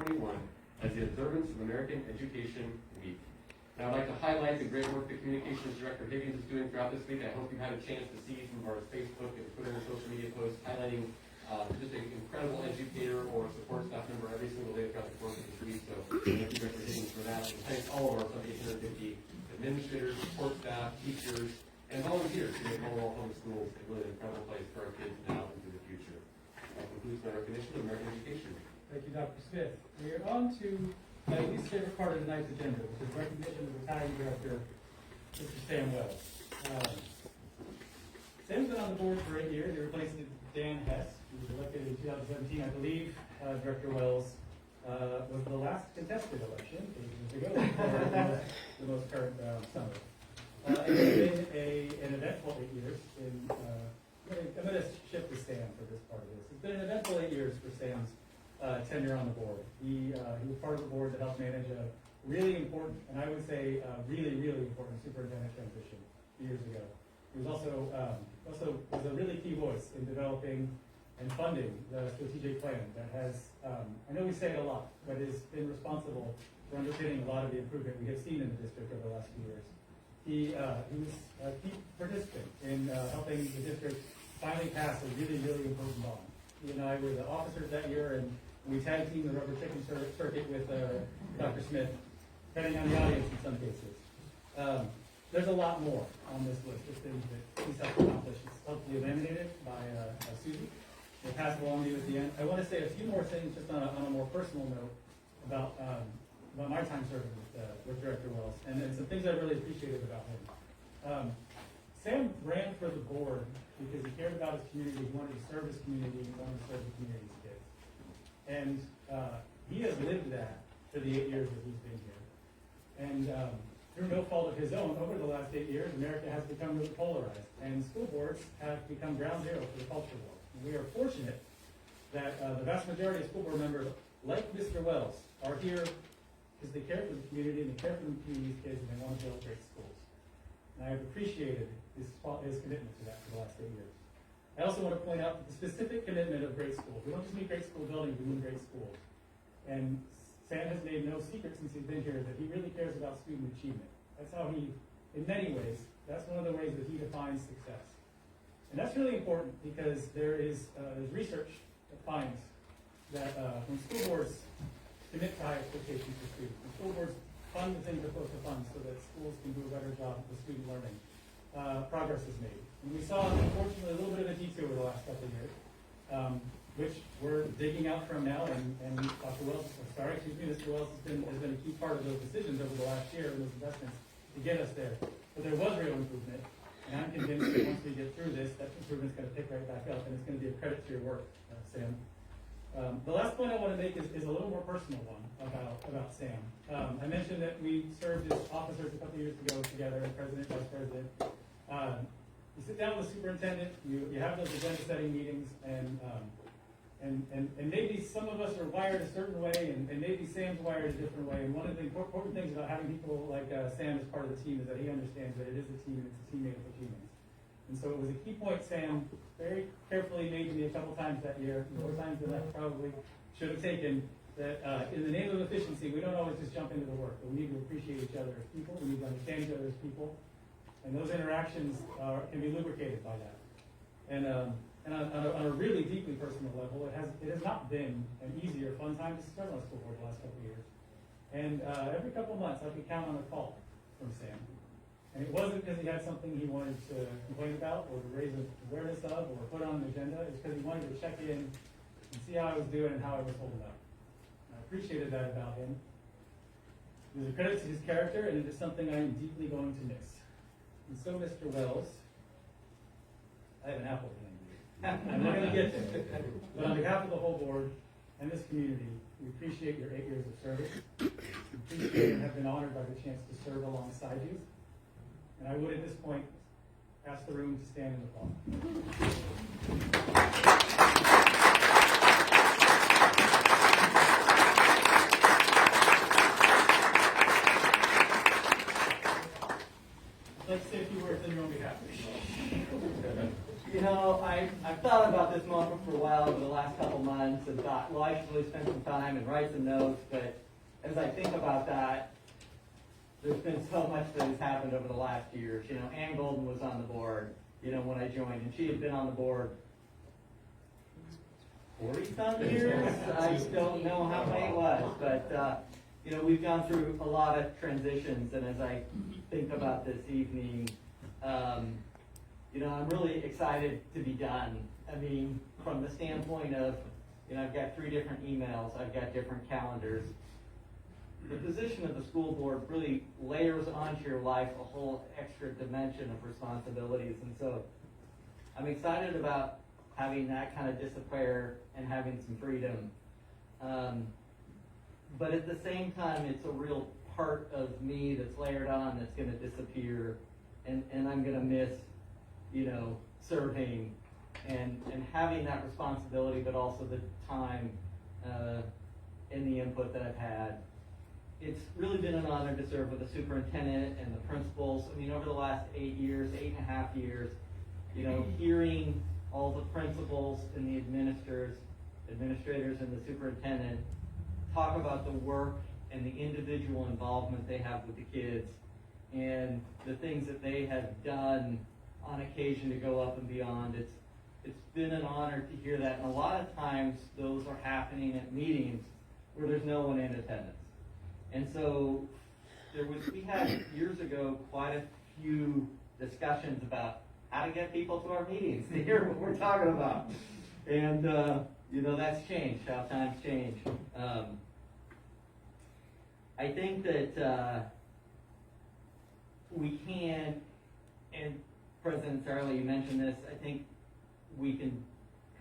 2021 as the observance of American Education Week. Now I'd like to highlight the great work that Communications Director Higgins is doing throughout this week. I hope you had a chance to see some of our Facebook and Twitter and social media posts highlighting just an incredible educator or support staff member every single day throughout the course of this week. So thank you, Director Higgins, for that. And thanks all of our 850 administrators, support staff, teachers, and volunteers who make Walla Walla Public Schools a really incredible place for our kids now and into the future. That concludes my recognition of American Education. Thank you, Dr. Smith. We are on to my least favorite part of tonight's agenda, which is recognition of retiring director, Mr. Sam Wells. Sam's been on the board for 8 years. He replaced Dan Hess, who was elected in 2017. I believe Director Wells was the last contested election 8 years ago for the most current summer. It's been an eventful 8 years. I'm going to shift to Sam for this part of this. It's been an eventful 8 years for Sam's tenure on the board. He was part of the board that helped manage a really important, and I would say really, really important superintendent transition years ago. He was also was a really key voice in developing and funding the strategic plan that has, I know we say it a lot, but has been responsible for underpinning a lot of the improvement we have seen in the district over the last few years. He was a key participant in helping the district finally pass a really, really important bond. He and I were the officers that year, and we tag teamed the rubber chicken circuit with Dr. Smith, depending on the audience in some cases. There's a lot more on this list of things that he's helped accomplish. It's hopefully laminated by Susie. We'll pass it along to you at the end. I want to say a few more things just on a more personal note about my time serving with Director Wells, and some things I really appreciated about him. Sam ran for the board because he cared about his community, he wanted to serve his community, he wanted to serve the community's kids. And he has lived that for the 8 years that he's been here. And through no fault of his own, over the last 8 years, America has become really polarized, and school boards have become ground zero for the culture war. And we are fortunate that the vast majority of school board members, like Mr. Wells, are here because they care for the community and they care for the community's kids and they want to build great schools. And I have appreciated his commitment to that for the last 8 years. I also want to point out the specific commitment of great schools. We don't just mean great school buildings, we mean great schools. And Sam has made no secret since he's been here that he really cares about student achievement. That's how he, in many ways, that's one of the ways that he defines success. And that's really important because there's research that finds that when school boards commit to high expectations for students, when school boards fund the things they're supposed to fund so that schools can do a better job with student learning, progress is made. And we saw, unfortunately, a little bit of a detour the last couple of years, which we're digging out from now, and Mr. Wells has been a key part of those decisions over the last year and those investments to get us there. But there was real improvement, and I'm convinced that once we get through this, that improvement's going to pick right back up, and it's going to be a credit to your work, Sam. The last point I want to make is a little more personal one about Sam. I mentioned that we served as officers a couple of years ago together, president, vice president. You sit down with the superintendent, you have those agenda-setting meetings, and maybe some of us are wired a certain way, and maybe Sam's wired a different way. And one of the important things about having people like Sam as part of the team is that he understands that it is a team and it's a team made up of humans. And so it was a key point Sam very carefully made to me a couple times that year, more times than I probably should have taken, that in the name of efficiency, we don't always just jump into the work, but we need to appreciate each other as people, we need to understand each other as people, and those interactions can be lubricated by that. And on a really deeply personal level, it has not been an easy or fun time to serve on the school board the last couple of years. And every couple of months, I could count on a call from Sam. And it wasn't because he had something he wanted to complain about or to raise awareness of or put on an agenda. It's because he wanted to check in and see how I was doing and how I was holding up. And I appreciated that about him. It was a credit to his character, and it is something I am deeply going to miss. And so, Mr. Wells, I have an apple hand. I'm not going to get there. But on behalf of the whole board and this community, we appreciate your 8 years of service. We appreciate and have been honored by the chance to serve alongside you. And I would, at this point, ask the room to stand in applause. I'd like to say a few words on your own behalf. You know, I've thought about this moment for a while over the last couple months and thought, well, I should really spend some time and write some notes, but as I think about that, there's been so much that has happened over the last years. You know, Ann Golden was on the board, you know, when I joined, and she had been on the board 40-some years. I don't know how many it was, but, you know, we've gone through a lot of transitions, and as I think about this evening, you know, I'm really excited to be done. I mean, from the standpoint of, you know, I've got 3 different emails, I've got different calendars. The position of the school board really layers onto your life a whole extra dimension of responsibilities, and so I'm excited about having that kind of disappear and having some freedom. But at the same time, it's a real part of me that's layered on that's going to disappear, and I'm going to miss, you know, serving and having that responsibility, but also the time and the input that I've had. It's really been an honor to serve with the superintendent and the principals. I mean, over the last 8 years, 8.5 years, you know, hearing all the principals and the administrators and the superintendent talk about the work and the individual involvement they have with the kids and the things that they have done on occasion to go up and beyond. It's been an honor to hear that, and a lot of times those are happening at meetings where there's no one in attendance. And so we had years ago quite a few discussions about how to get people to our meetings to hear what we're talking about. And, you know, that's changed, how times change. I think that we can, and President Sarley, you mentioned this, I think we can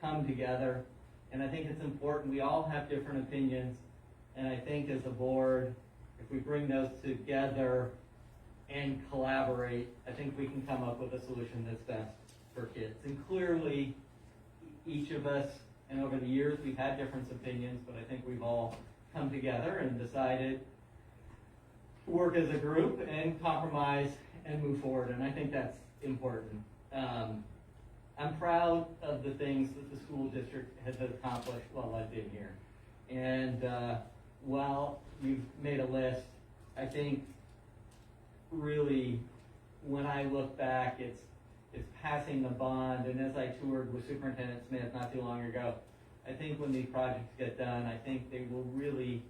come together, and I think it's important. We all have different opinions, and I think as a board, if we bring those together and collaborate, I think we can come up with a solution that's best for kids. And clearly, each of us, and over the years, we've had different opinions, but I think we've all come together and decided to work as a group and compromise and move forward, and I think that's important. I'm proud of the things that the school district has accomplished while I've been here. And while you've made a list, I think really when I look back, it's passing the bond. And as I toured with Superintendent Smith not too long ago, I think when these projects get done, I think they will really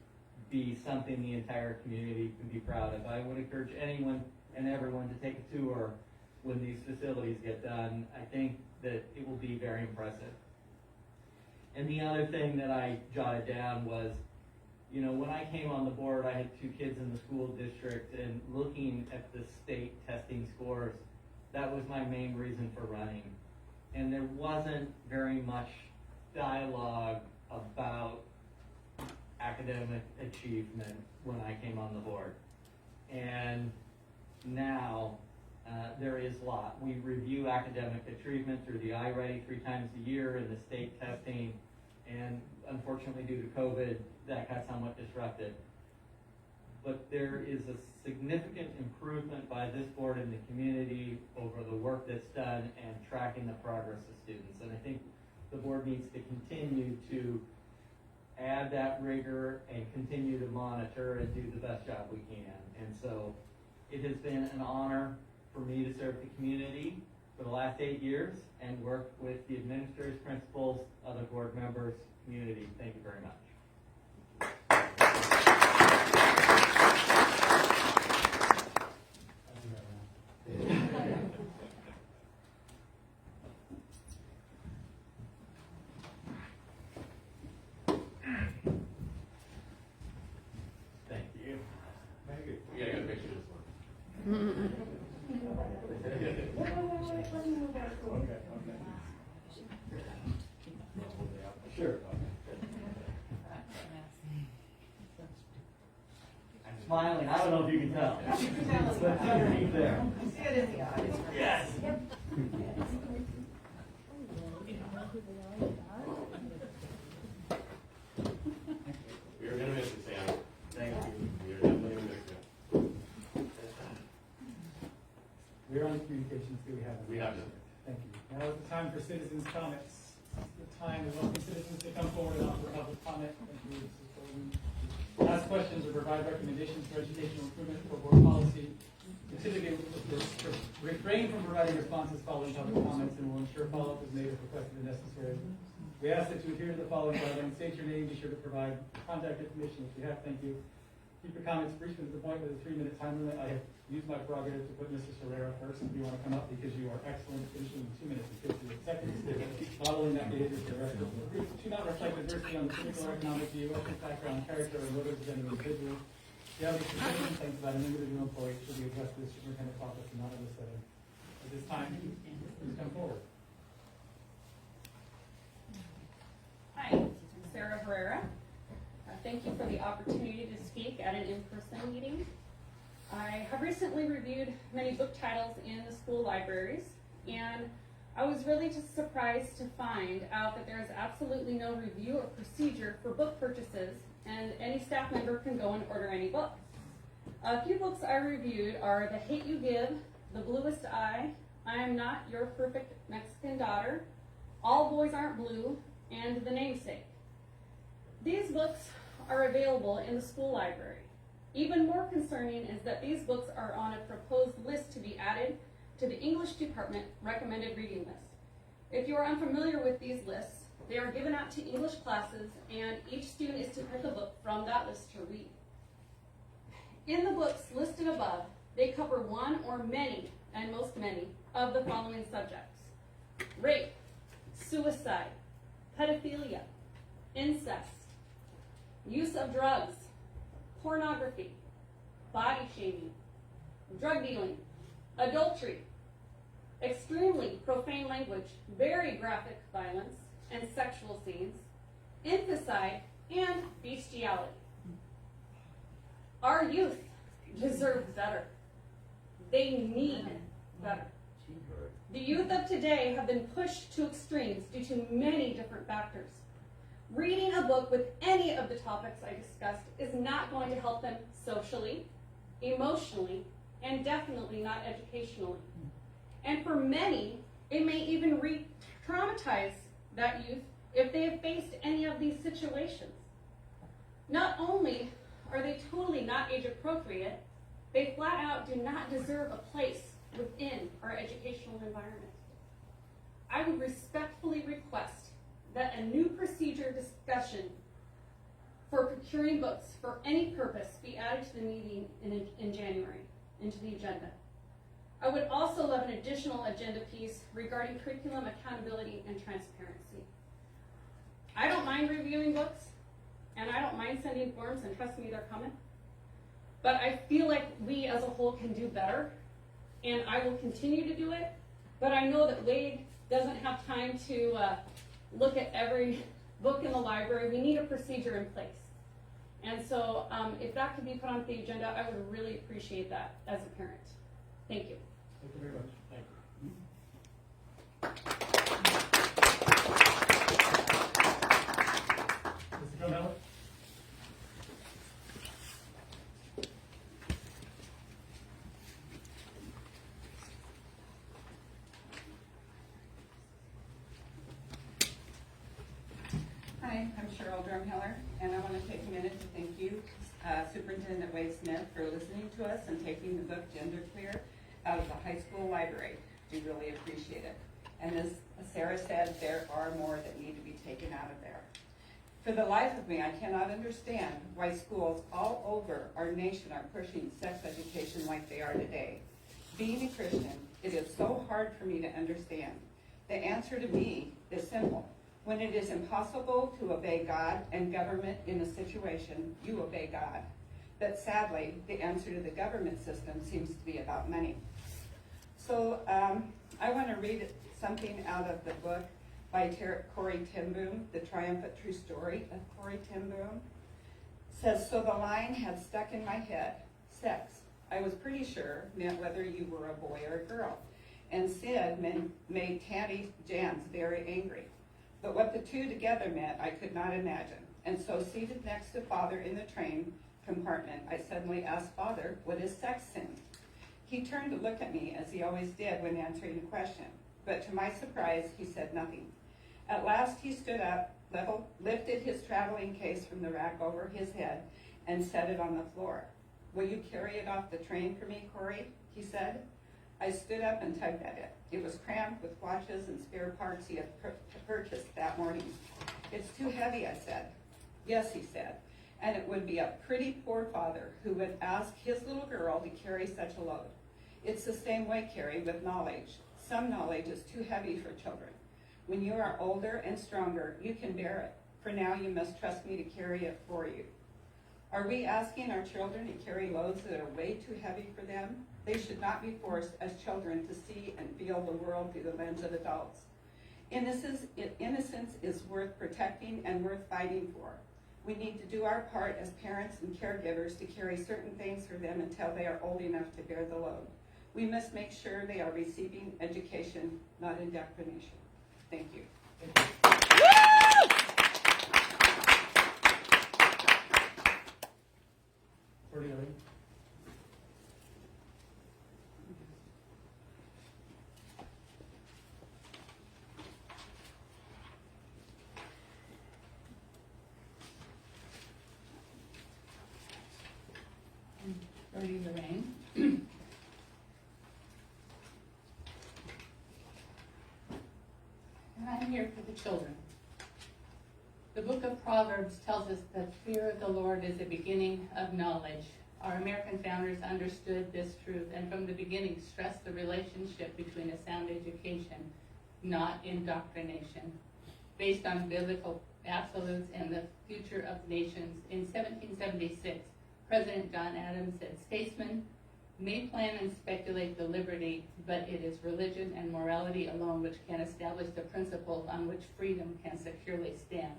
be something the entire community can be proud of. I would encourage anyone and everyone to take a tour when these facilities get done. I think that it will be very impressive. And the other thing that I jotted down was, you know, when I came on the board, I had 2 kids in the school district, and looking at the state testing scores, that was my main reason for running. And there wasn't very much dialogue about academic achievement when I came on the board. And now there is a lot. We review academic achievement through the iReady 3 times a year in the state testing, and unfortunately due to COVID, that got somewhat disrupted. But there is a significant improvement by this board and the community over the work that's done and tracking the progress of students. And I think the board needs to continue to add that rigor and continue to monitor and do the best job we can. And so it has been an honor for me to serve the community for the last 8 years and work with the administrators, principals, other board members, community. Thank you very much. Thank you. We gotta get a picture of this one. Sure. I'm smiling. I don't know if you can tell. But it's underneath there. See it in the eyes. Yes. We are gonna miss it, Sam. Thank you. We are definitely gonna miss you. We're on communications, do we have? We have none. Thank you. Now is the time for citizens' comments. the time. We welcome citizens to come forward and offer public comment. Thank you, Mrs. Golden. Ask questions or provide recommendations for educational improvement for board policy. We typically refrain from providing responses following public comments and will ensure follow-up is made if requested and necessary. We ask that you adhere to the following guidelines. State your name, be sure to provide contact information if you have. Thank you. Keep your comments brief and to the point with a 3-minute time limit. I have used my prerogative to put Mrs. Herrera first if you want to come up because you are excellent, finishing in 2 minutes and 58 seconds. Modeling that behavior for the rest of the group. Do not reflect adversity on the physical or economic view, ethnic background, character, or motives of any individual. If you have any specific complaints about an individual employee, should be addressed to the superintendent's office and not in this setting. At this time, please come forward. Hi, Sarah Herrera. Thank you for the opportunity to speak at an in-person meeting. I have recently reviewed many book titles in the school libraries, and I was really just surprised to find out that there is absolutely no review or procedure for book purchases, and any staff member can go and order any book. A few books I reviewed are The Hate You Give, The Bluest Eye, I Am Not Your Perfect Mexican Daughter, All Boys Aren't Blue, and The Namesake. These books are available in the school library. Even more concerning is that these books are on a proposed list to be added to the English department recommended reading list. If you are unfamiliar with these lists, they are given out to English classes and each student is to pick a book from that list to read. In the books listed above, they cover one or many, and most many, of the following subjects: rape, suicide, pedophilia, incest, use of drugs, pornography, body shaming, drug dealing, adultery, extremely profane language, very graphic violence, and sexual scenes, infanticide, and bestiality. Our youth deserve better. They need better. The youth of today have been pushed to extremes due to many different factors. Reading a book with any of the topics I discussed is not going to help them socially, emotionally, and definitely not educationally. And for many, it may even re-traumatize that youth if they have faced any of these situations. Not only are they totally not age appropriate, they flat out do not deserve a place within our educational environment. I would respectfully request that a new procedure discussion for procuring books for any purpose be added to the meeting in January, into the agenda. I would also love an additional agenda piece regarding curriculum accountability and transparency. I don't mind reviewing books, and I don't mind sending forms, and trust me, they're coming. But I feel like we as a whole can do better, and I will continue to do it, but I know that Wade doesn't have time to look at every book in the library. We need a procedure in place. And so if that could be put on the agenda, I would really appreciate that as a parent. Thank you. Thank you very much. Thank you. Mr. Connell? Hi, I'm Cheryl Drumheller, and I want to take a minute to thank you, Superintendent Wade Smith, for listening to us and taking the book Genderqueer out of the high school library. We really appreciate it. And as Sarah said, there are more that need to be taken out of there. For the life of me, I cannot understand why schools all over our nation are pushing sex education like they are today. Being a Christian, it is so hard for me to understand. The answer to me is simple. When it is impossible to obey God and government in a situation, you obey God. But sadly, the answer to the government system seems to be about money. So I want to read something out of the book by Corrie ten Boom, The Triumphant True Story of Corrie ten Boom. It says, so the line had stuck in my head. Sex, I was pretty sure, meant whether you were a boy or a girl. And Sid made Tandy Jans very angry. But what the two together meant, I could not imagine. And so seated next to Father in the train compartment, I suddenly asked Father, what is sex sin? He turned to look at me as he always did when answering a question. But to my surprise, he said nothing. At last he stood up, lifted his traveling case from the rack over his head, and set it on the floor. "Will you carry it off the train for me, Corey?" he said. I stood up and tugged at it. It was crammed with watches and spare parts he had purchased that morning. "It's too heavy," I said. "Yes," he said, "and it would be a pretty poor father who would ask his little girl to carry such a load. It's the same way, Carrie, with knowledge. Some knowledge is too heavy for children. When you are older and stronger, you can bear it. For now, you must trust me to carry it for you." Are we asking our children to carry loads that are way too heavy for them? They should not be forced as children to see and feel the world through the lens of adults. Innocence is worth protecting and worth fighting for. We need to do our part as parents and caregivers to carry certain things for them until they are old enough to bear the load. We must make sure they are receiving education, not indoctrination. Thank you. Cordelia. Bertie Lorraine. And I'm here for the children. The book of Proverbs tells us that fear of the Lord is the beginning of knowledge. Our American founders understood this truth and from the beginning stressed the relationship between a sound education, not indoctrination, based on biblical absolutes and the future of nations. In 1776, President John Adams said, "Statesmen may plan and speculate the liberty, but it is religion and morality alone which can establish the principles on which freedom can securely stand."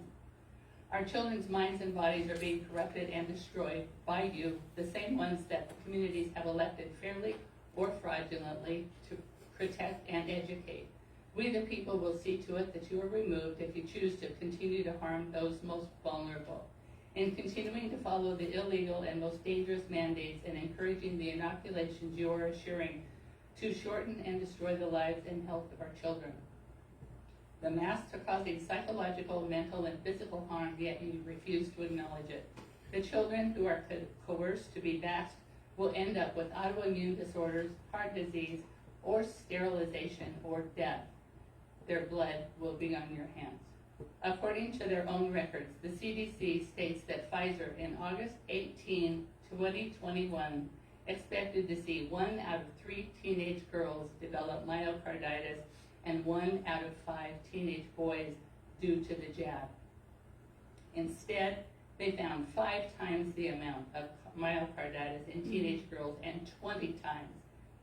Our children's minds and bodies are being corrupted and destroyed by you, the same ones that the communities have elected fairly or fraudulently to protect and educate. We the people will see to it that you are removed if you choose to continue to harm those most vulnerable. In continuing to follow the illegal and most dangerous mandates and encouraging the inoculations you are assuring to shorten and destroy the lives and health of our children. The masks are causing psychological, mental, and physical harm, yet you refuse to acknowledge it. The children who are coerced to be vaxxed will end up with autoimmune disorders, heart disease, or sterilization or death. Their blood will be on your hands. According to their own records, the CDC states that Pfizer in August 18, 2021 expected to see 1 out of 3 teenage girls develop myocarditis and 1 out of 5 teenage boys due to the jab. Instead, they found 5 times the amount of myocarditis in teenage girls and 20 times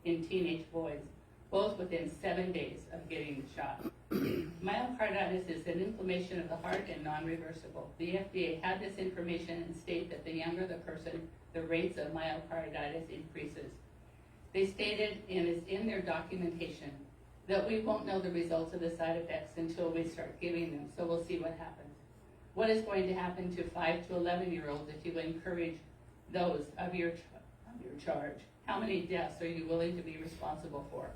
in teenage boys, both within 7 days of getting the shot. Myocarditis is an inflammation of the heart and non-reversible. The FDA had this information and state that the younger the person, the rates of myocarditis increases. They stated, and is in their documentation, that we won't know the results of the side effects until we start giving them, so we'll see what happens. What is going to happen to 5 to 11-year-olds if you encourage those of your charge? How many deaths are you willing to be responsible for?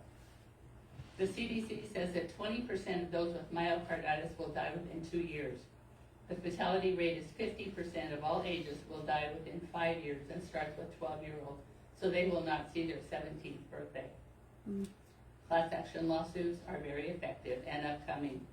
The CDC says that 20% of those with myocarditis will die within 2 years. The fatality rate is 50% of all ages will die within 5 years and starts with 12-year-olds, so they will not see their 17th birthday. Class action lawsuits are very effective and upcoming.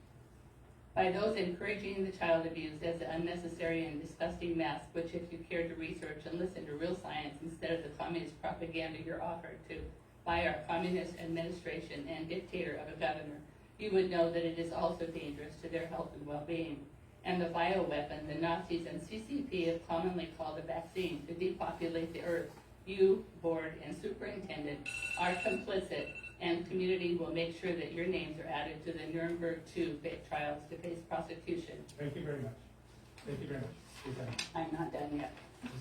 By those encouraging the child abuse as an unnecessary and disgusting mess, which if you care to research and listen to real science instead of the communist propaganda you're offered to by our communist administration and dictator of a governor, you would know that it is also dangerous to their health and well-being. And the bioweapon the Nazis and CCP have commonly called a vaccine to depopulate the earth. You, board, and superintendent are complicit, and community will make sure that your names are added to the Nuremberg 2 trials to face prosecution. Thank you very much. Thank you very much. Your time. I'm not done yet.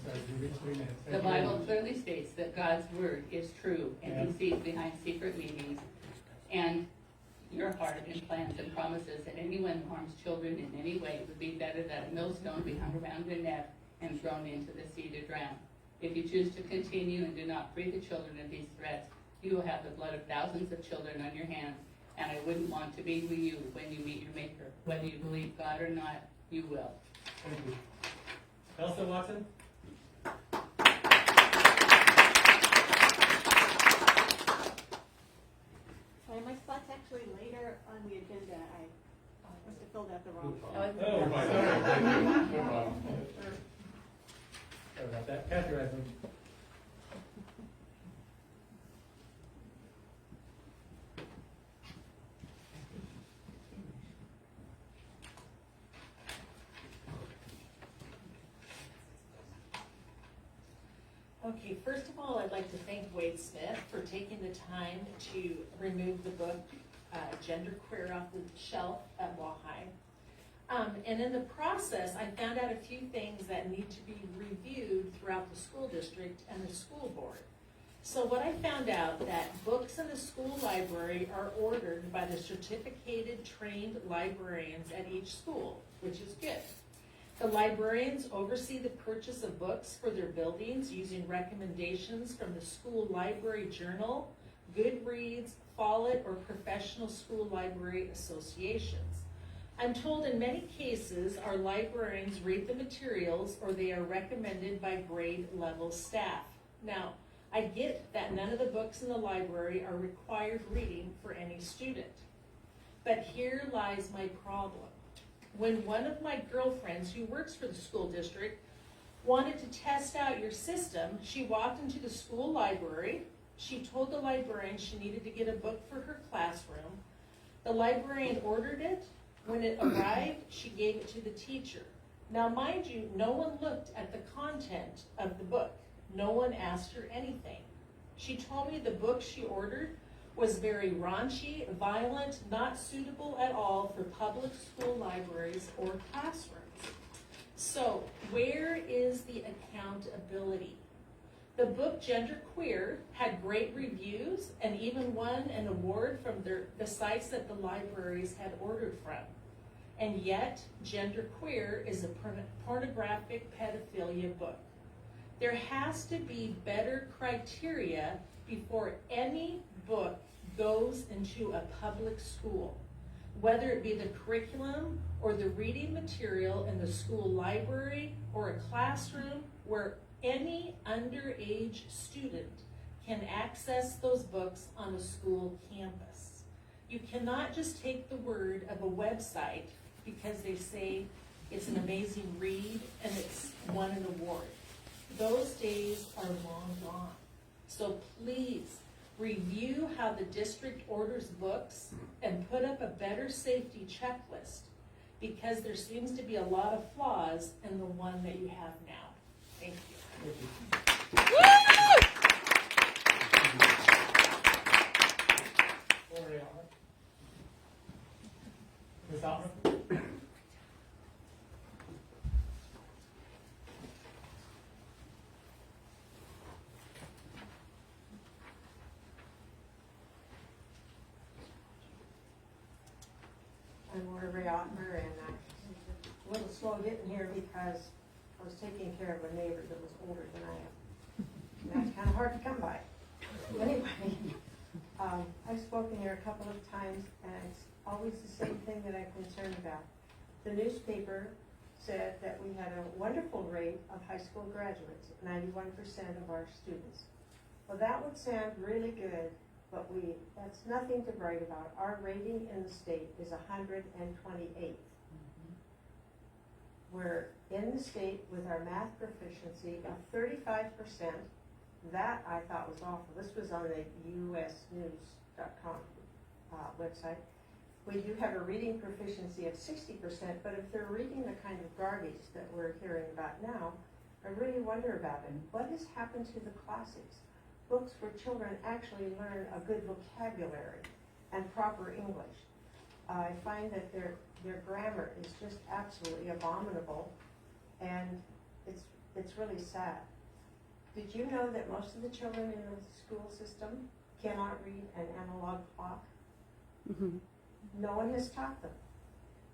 Sorry, you reached 3 minutes. The Thank you very Bible much. clearly states that God's word is true, and Yeah. he sees behind secret meetings and your heart and plans and promises that anyone who harms children in any way would be better that a millstone be hung around your neck and thrown into the sea to drown. If you choose to continue and do not free the children of these threats, you will have the blood of thousands of children on your hands, And I wouldn't want to be you when you meet your Maker. Whether you believe God or not, you will. Thank you. Elsa Watson? Sorry, my spot's actually later on the agenda. I must have filled out the wrong No form. problem. Oh, Sorry. sorry. No problem. Sorry about that. Kathy Reisman? Okay, first of all, I'd like to thank Wade Smith for taking the time to remove the book Genderqueer off the shelf at Walla Walla. And in the process, I found out a few things that need to be reviewed throughout the school district and the school board. So what I found out that books in the school library are ordered by the certificated trained librarians at each school, which is good. The librarians oversee the purchase of books for their buildings using recommendations from the school library journal, Goodreads, Follett, or professional school library associations. I'm told in many cases our librarians read the materials or they are recommended by grade level staff. Now, I get that none of the books in the library are required reading for any student. But here lies my problem. When one of my girlfriends who works for the school district wanted to test out your system, she walked into the school library. She told the librarian she needed to get a book for her classroom. The librarian ordered it. When it arrived, she gave it to the teacher. Now, mind you, no one looked at the content of the book. No one asked her anything. She told me the book she ordered was very raunchy, violent, not suitable at all for public school libraries or classrooms. So, where is the accountability? The book Genderqueer had great reviews and even won an award from the sites that the libraries had ordered from. And yet, Genderqueer is a pornographic pedophilia book. There has to be better criteria before any book goes into a public school, whether it be the curriculum or the reading material in the school library or a classroom where any underage student can access those books on a school campus. You cannot just take the word of a website because they say it's an amazing read and it's won an award. Those days are long gone. So please review how the district orders books and put up a better safety checklist because there seems to be a lot of flaws in the one that you have now. Thank you. Lori Altman? Ms. Altman? I'm Laura Ray Ottmer, and I'm a little slow getting here because I was taking care of a neighbor that was older than I am. And that's kind of hard to come by. Anyway, I've spoken here a couple of times, and it's always the same thing that I'm concerned about. The newspaper said that we had a wonderful rate of high school graduates, 91% of our students. Well, that would sound really good, but that's nothing to brag about. Our rating in the state is 128th. We're in the state with our math proficiency of 35%. That I thought was awful. This was on the usnews.com website. We do have a reading proficiency of 60%, but if they're reading the kind of garbage that we're hearing about now, I really wonder about it. What has happened to the classics? Books where children actually learn a good vocabulary and proper English. I find that their grammar is just absolutely abominable, and it's really sad. Did you know that most of the children in the school system cannot read an analog clock? Mm-hmm. No one has taught them.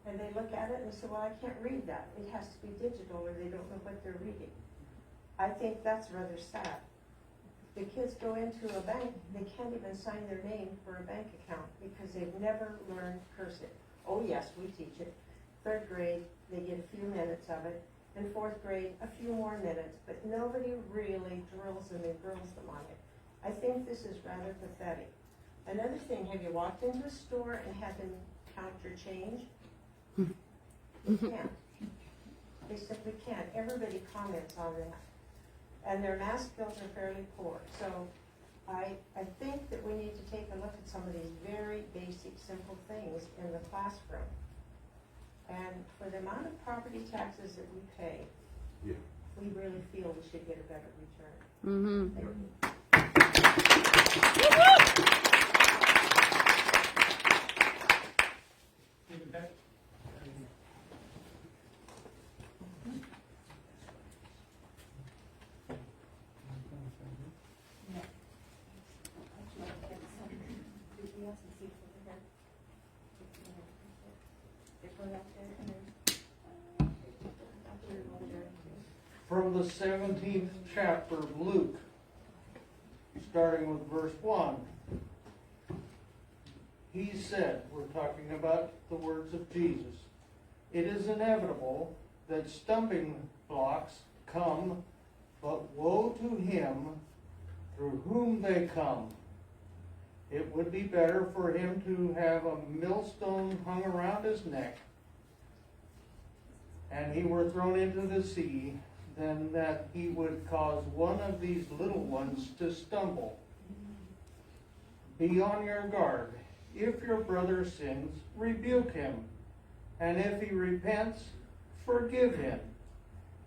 And they look at it and say, well, I can't read that. It has to be digital or they don't know what they're reading. I think that's rather sad. the kids go into a bank, they can't even sign their name for a bank account because they've never learned cursive. Oh yes, we teach it. 3rd grade, they get a few minutes of it. In 4th grade, a few more minutes, but nobody really drills them and drills them on it. I think this is rather pathetic. Another thing, have you walked into a store and had them count your change? They can't. They simply can't. Everybody comments on that. And their math skills are fairly poor. So I think that we need to take a look at some of these very basic, simple things in the classroom. And for the amount of property taxes that we pay, we really feel we should get a better return. Thank you. Stephen Peck? From the 17th chapter of Luke, starting with verse 1. He said, we're talking about the words of Jesus, it is inevitable that stumbling blocks come, but woe to him through whom they come. It would be better for him to have a millstone hung around his neck, and he were thrown into the sea, than that he would cause one of these little ones to stumble. Be on your guard. If your brother sins, rebuke him. And if he repents, forgive him.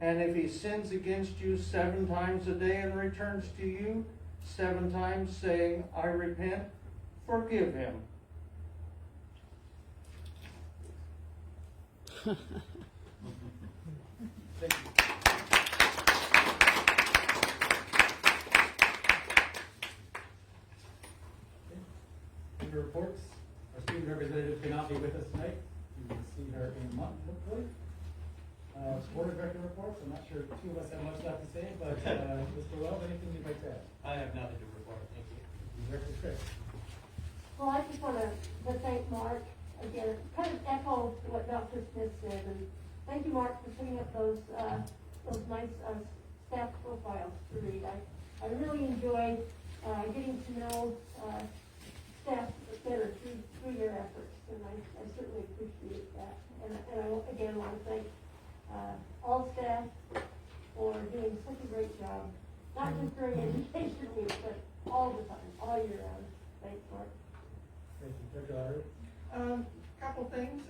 And if he sins against you 7 times a day and returns to you 7 times saying, I repent, forgive him. Thank you. Under reports, our student representative cannot be with us tonight. You will see her in a month, hopefully. Board of Director reports, I'm not sure 2 of us have much left to say, but Mr. Wells, anything you'd like to add? I have nothing to report, thank you. Director Chris? Well, I just want to thank Mark, again, kind of echo what Dr. Smith said, and thank you, Mark, for putting up those nice staff profiles to read. I really enjoyed getting to know staff better through your efforts, and I certainly appreciate that. And I again want to thank all staff for doing such a great job, not just during education week, but all the time, all year round. Thanks, Mark. Thank you. Director Lottery? Couple things.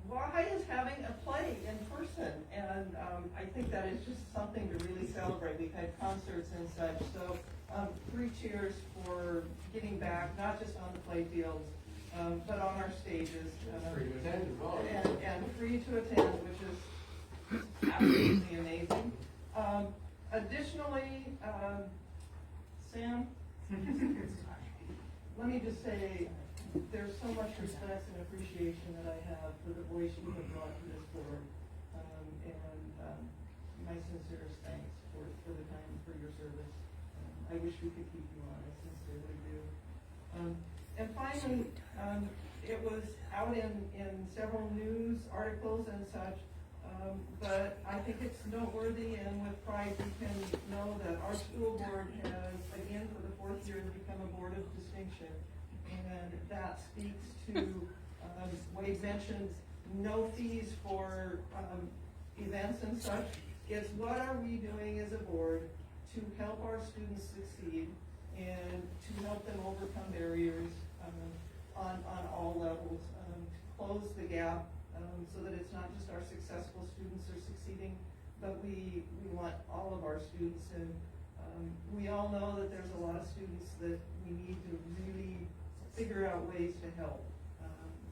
Why is having a play in person, and I think that is just something to really celebrate. We've had concerts and such, so 3 cheers for getting back, not just on the play fields, but on our stages. Free to attend as well. And free to attend, which is absolutely amazing. Additionally, Sam, let me just say, there's so much respect and appreciation that I have for the voice you have brought to this board, and my sincerest thanks for the time, for your service. I wish we could keep you on, I sincerely do. And finally, it was out in several news articles and such, but I think it's noteworthy, and with pride we can know that our school board has, again for the 4th year, become a board of distinction. And that speaks to, Wade mentioned no fees for events and such. It's what are we doing as a board to help our students succeed and to help them overcome barriers on all levels, close the gap so that it's not just our successful students are succeeding, but we want all of our students. And we all know that there's a lot of students that we need to really figure out ways to help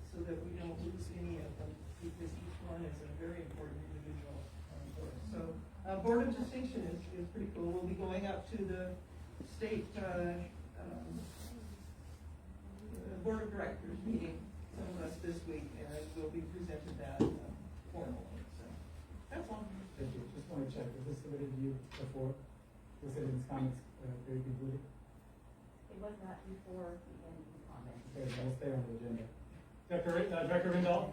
so that we don't lose any of them, because each one is a very important individual for us. So Board of Distinction is pretty cool. We'll be going up to the state Board of Directors meeting, some of us this week, and we'll be presented that formally. So that's all. Thank you. Just want to check, was this submitted to you before? the citizens' comments, very concluded? It was not before the ending comment. Okay, so we'll stay on the agenda. Director Rindall?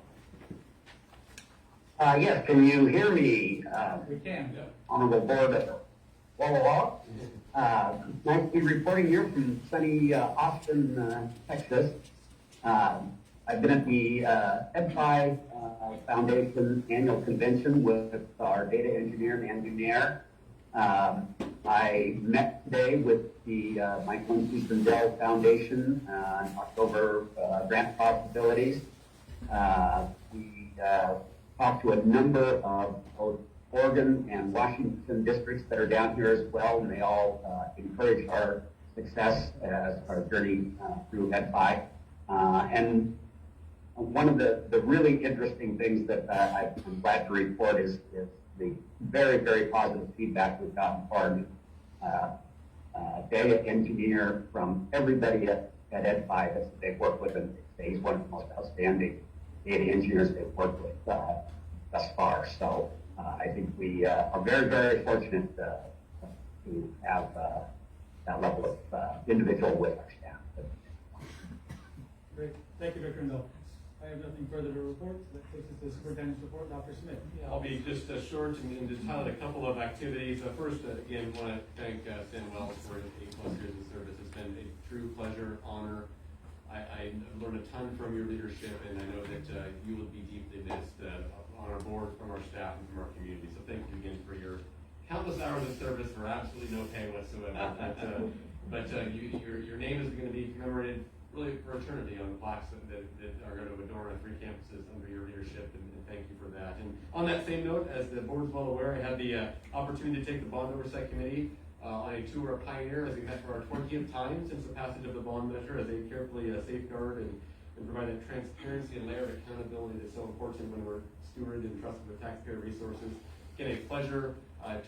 Yes, can you hear me, We can. Honorable Board of Walla Walla? Nice to be reporting here from sunny Austin, Texas. I've been at the EdFi Foundation annual convention with our data engineer, Nan Dunaire. I met today with the Michael and Susan Dell Foundation on October grant possibilities. We talked to a number of both Oregon and Washington districts that are down here as well, and they all encourage our success as our journey through EdFi. And one of the really interesting things that I'm glad to report is the very, very positive feedback we've gotten for our data engineer from everybody at EdFi that they've worked with, and he's one of the most outstanding data engineers they've worked with thus far. So I think we are very, very fortunate to have that level of individual with our staff. Great. Thank you, Director Rindall. I have nothing further to report, so that takes us to the superintendent's report. Dr. Smith. Yeah, I'll be just short and just highlight a couple of activities. First, again, want to thank Stan Wells for 8+ years of service. It's been a true pleasure, honor. I learned a ton from your leadership, and I know that you will be deeply missed on our board, from our staff, and from our community. So thank you again for your countless hours of service for absolutely no pay whatsoever. But your name is going to be commemorated really for eternity on the plaques that are going to adorn our 3 campuses under your leadership, and thank you for that. And on that same note, as the board is well aware, I had the opportunity to take the Bond Oversight Committee on a tour of Pioneer as we met for our 20th time since the passage of the bond measure, as they carefully safeguard and provide that transparency and layer of accountability that's so important when we're stewarded and trusted with taxpayer resources. Again, a pleasure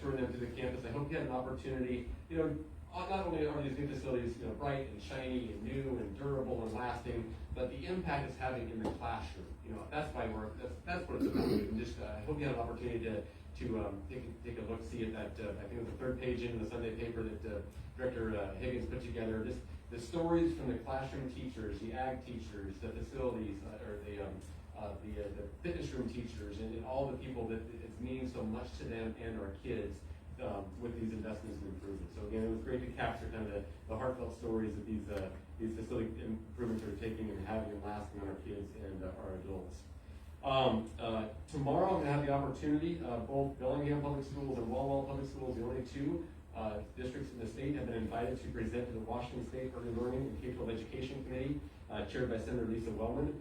touring them through the campus. I hope you had an opportunity, not only are these new facilities, bright and shiny and new and durable and lasting, but the impact it's having in the classroom. That's why that's what it's about. And just I hope you have an opportunity to take a look, see at that. I think it was the 3rd page in the Sunday paper that Director Higgins put together. Just the stories from the classroom teachers, the ag teachers, the facilities, or the fitness room teachers, and all the people that it's meaning so much to them and our kids. With these investments and improvements. So again, it was great to capture kind of the heartfelt stories that these facility improvements are taking and having and lasting on our kids and our adults. Tomorrow I'm going to have the opportunity, both Bellingham Public Schools and Walla Walla Public Schools, the only 2 districts in the state, have been invited to present to the Washington State Early Learning and K-12 Education Committee, chaired by Senator Lisa Wellman.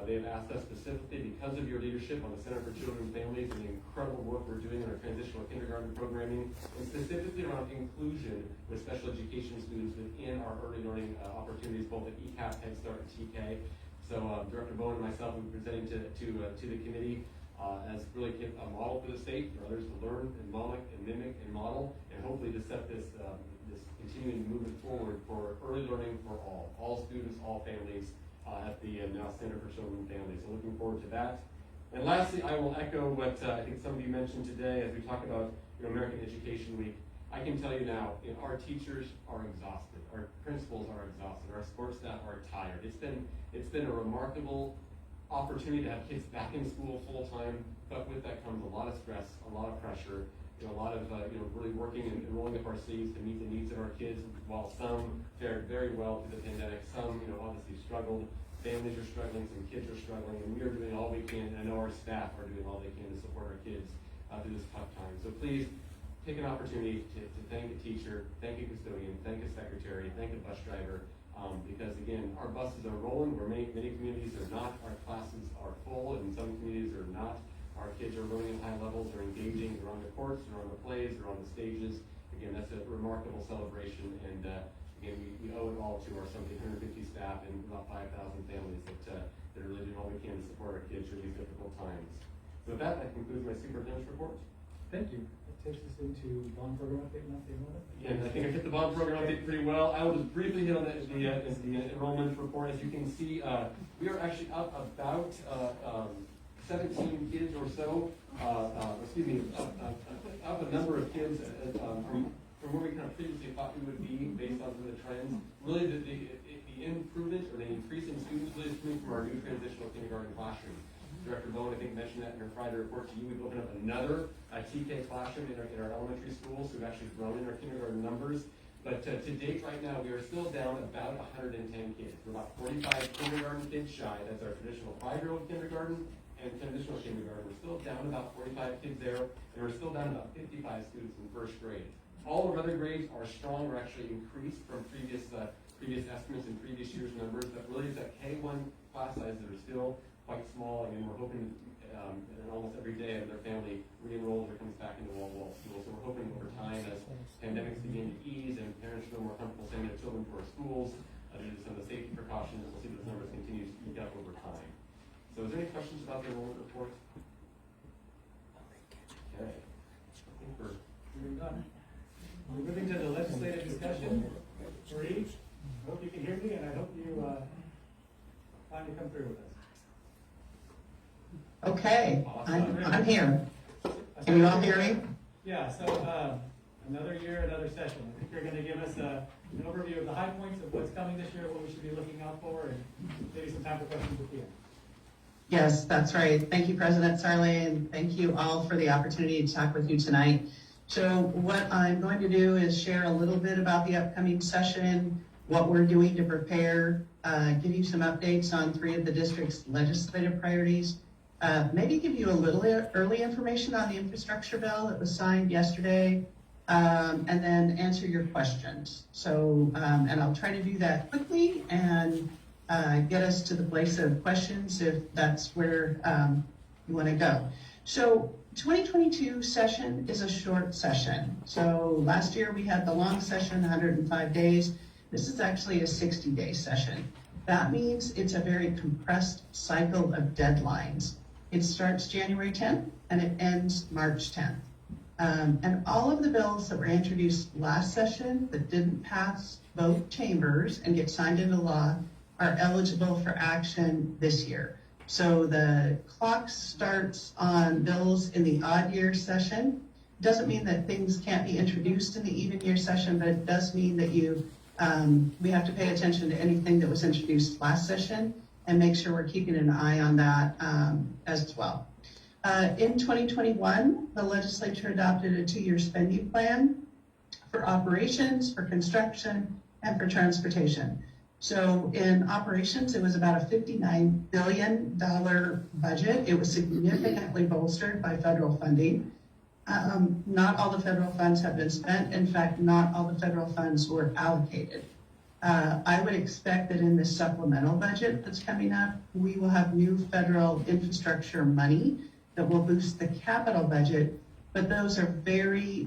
They have asked us specifically, because of your leadership on the Center for Children and Families and the incredible work we're doing in our transitional kindergarten programming, and specifically around inclusion with special education students within our early learning opportunities, both at ECAP, Head Start, and TK. So Director Bowen and myself will be presenting to the committee as really a model for the state, for others to learn and mimic and model, and hopefully to set this continuing movement forward for early learning for all students, all families, at the now Center for Children and Families. So looking forward to that. And lastly, I will echo what I think some of you mentioned today as we talk about American Education Week. I can tell you now, our teachers are exhausted, our principals are exhausted, our sports staff are tired. It's been a remarkable opportunity to have kids back in school full time, but with that comes a lot of stress, a lot of pressure, a lot of really working and rolling up our sleeves to meet the needs of our kids. While some fared very well through the pandemic, some obviously struggled. Families are struggling, some kids are struggling, and we are doing all we can. And I know our staff are doing all they can to support our kids through this tough time. So please take an opportunity to thank a teacher, thank a custodian, thank a secretary, thank a bus driver, because again, our buses are rolling. Where many communities are not. Our classes are full, and some communities are not. Our kids are learning at high levels, they're engaging, they're on the courts, they're on the plays, they're on the stages. Again, that's a remarkable celebration, and again, we owe it all to our 150 staff and about 5,000 families that are really doing all we can to support our kids through these difficult times. So with that concludes my superintendent's report. Thank you. That takes us into bond program update and update moment. Again, I think I hit the bond program update pretty well. I will just briefly hit on the enrollment report. As you can see, we are actually up about 17 kids or so, up a number of kids. from where we kind of previously thought we would be based on some of the trends. Really, the improvement or the increase in students really is coming from our new transitional kindergarten classroom. Director Bowen, I think, mentioned that in her Friday report to you. We've opened up another TK classroom in our elementary schools, so we've actually grown in our kindergarten numbers. But to date right now, we are still down about 110 kids. We're about 45 kindergarten kids shy. That's our traditional 5-year-old kindergarten and traditional kindergarten. We're still down about 45 kids there, and we're still down about 55 students in first grade. All our other grades are strong or actually increased from previous estimates and previous year's numbers. But really, it's that K1 class sizes that are still quite small, and we're hoping and almost every day as their family re-enrolls or comes back into Walla Walla school. So we're hoping over time, as pandemics begin to ease and parents feel more comfortable sending their children to our schools, due to some of the safety precautions, we'll see those numbers continue to speed up over time. So is there any questions about the enrollment report? Okay. I think we're done. We're moving to the legislative discussion. Marie, I hope you can hear me, and I hope you finally come through with us. Okay, I'm here. Can you all hear me? Yeah, so another year, another session. I think you're going to give us an overview of the high points of what's coming this year, what we should be looking out for, and maybe some time for questions at the end. Yes, that's right. Thank you, President Sarley, and thank you all for the opportunity to talk with you tonight. So what I'm going to do is share a little bit about the upcoming session, what we're doing to prepare, give you some updates on 3 of the district's legislative priorities, maybe give you a little early information on the infrastructure bill that was signed yesterday, and then answer your questions. So, and I'll try to do that quickly and get us to the place of questions if that's where you want to go. So 2022 session is a short session. So last year we had the long session, 105 days. This is actually a 60-day session. That means it's a very compressed cycle of deadlines. It starts January 10th and it ends March 10th. And all of the bills that were introduced last session that didn't pass both chambers and get signed into law are eligible for action this year. So the clock starts on bills in the odd year session. Doesn't mean that things can't be introduced in the even year session, but it does mean that we have to pay attention to anything that was introduced last session and make sure we're keeping an eye on that as well. In 2021, the legislature adopted a 2-year spending plan for operations, for construction, and for transportation. So in operations, it was about a $59 billion budget. It was significantly bolstered by federal funding. Not all the federal funds have been spent. In fact, not all the federal funds were allocated. I would expect that in this supplemental budget that's coming up, we will have new federal infrastructure money that will boost the capital budget, but those are very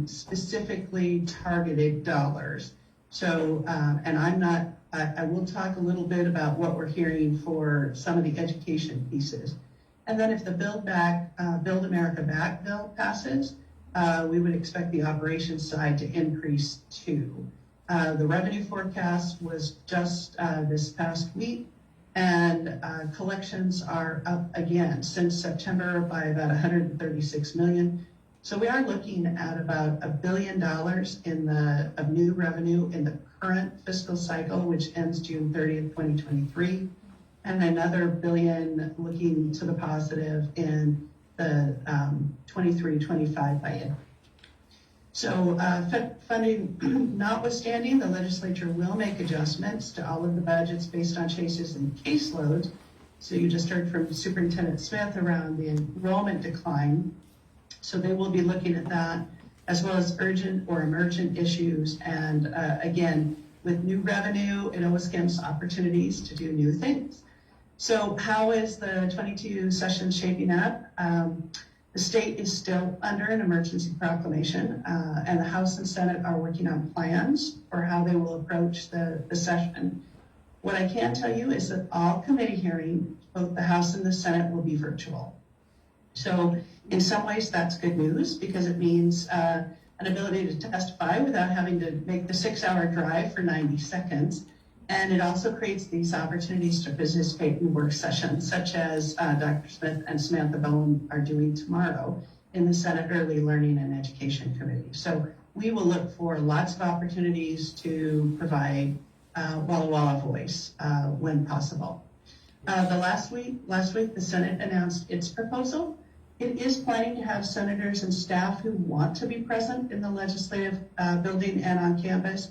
specifically targeted dollars. So, and I will talk a little bit about what we're hearing for some of the education pieces. And then if the Build America Back bill passes, we would expect the operations side to increase too. The revenue forecast was just this past week, and collections are up again since September by about $136 million. So we are looking at about $1 billion of new revenue in the current fiscal cycle, which ends June 30th, 2023, and another $1 billion looking to the positive in the 23-25 biennium. So funding notwithstanding, the legislature will make adjustments to all of the budgets based on changes in caseloads. So you just heard from Superintendent Smith around the enrollment decline. So they will be looking at that, as well as urgent or emergent issues. And again, with new revenue, it always gives opportunities to do new things. So how is the 22 session shaping up? The state is still under an emergency proclamation, and the House and Senate are working on plans for how they will approach the session. What I can tell you is that all committee hearings, both the House and the Senate, will be virtual. So in some ways that's good news because it means an ability to testify without having to make the 6-hour drive for 90 seconds. And it also creates these opportunities to participate in work sessions, such as Dr. Smith and Samantha Bowen are doing tomorrow in the Senate Early Learning and Education Committee. So we will look for lots of opportunities to provide Walla Walla voice when possible. Last week, the Senate announced its proposal. It is planning to have senators and staff who want to be present in the legislative building and on campus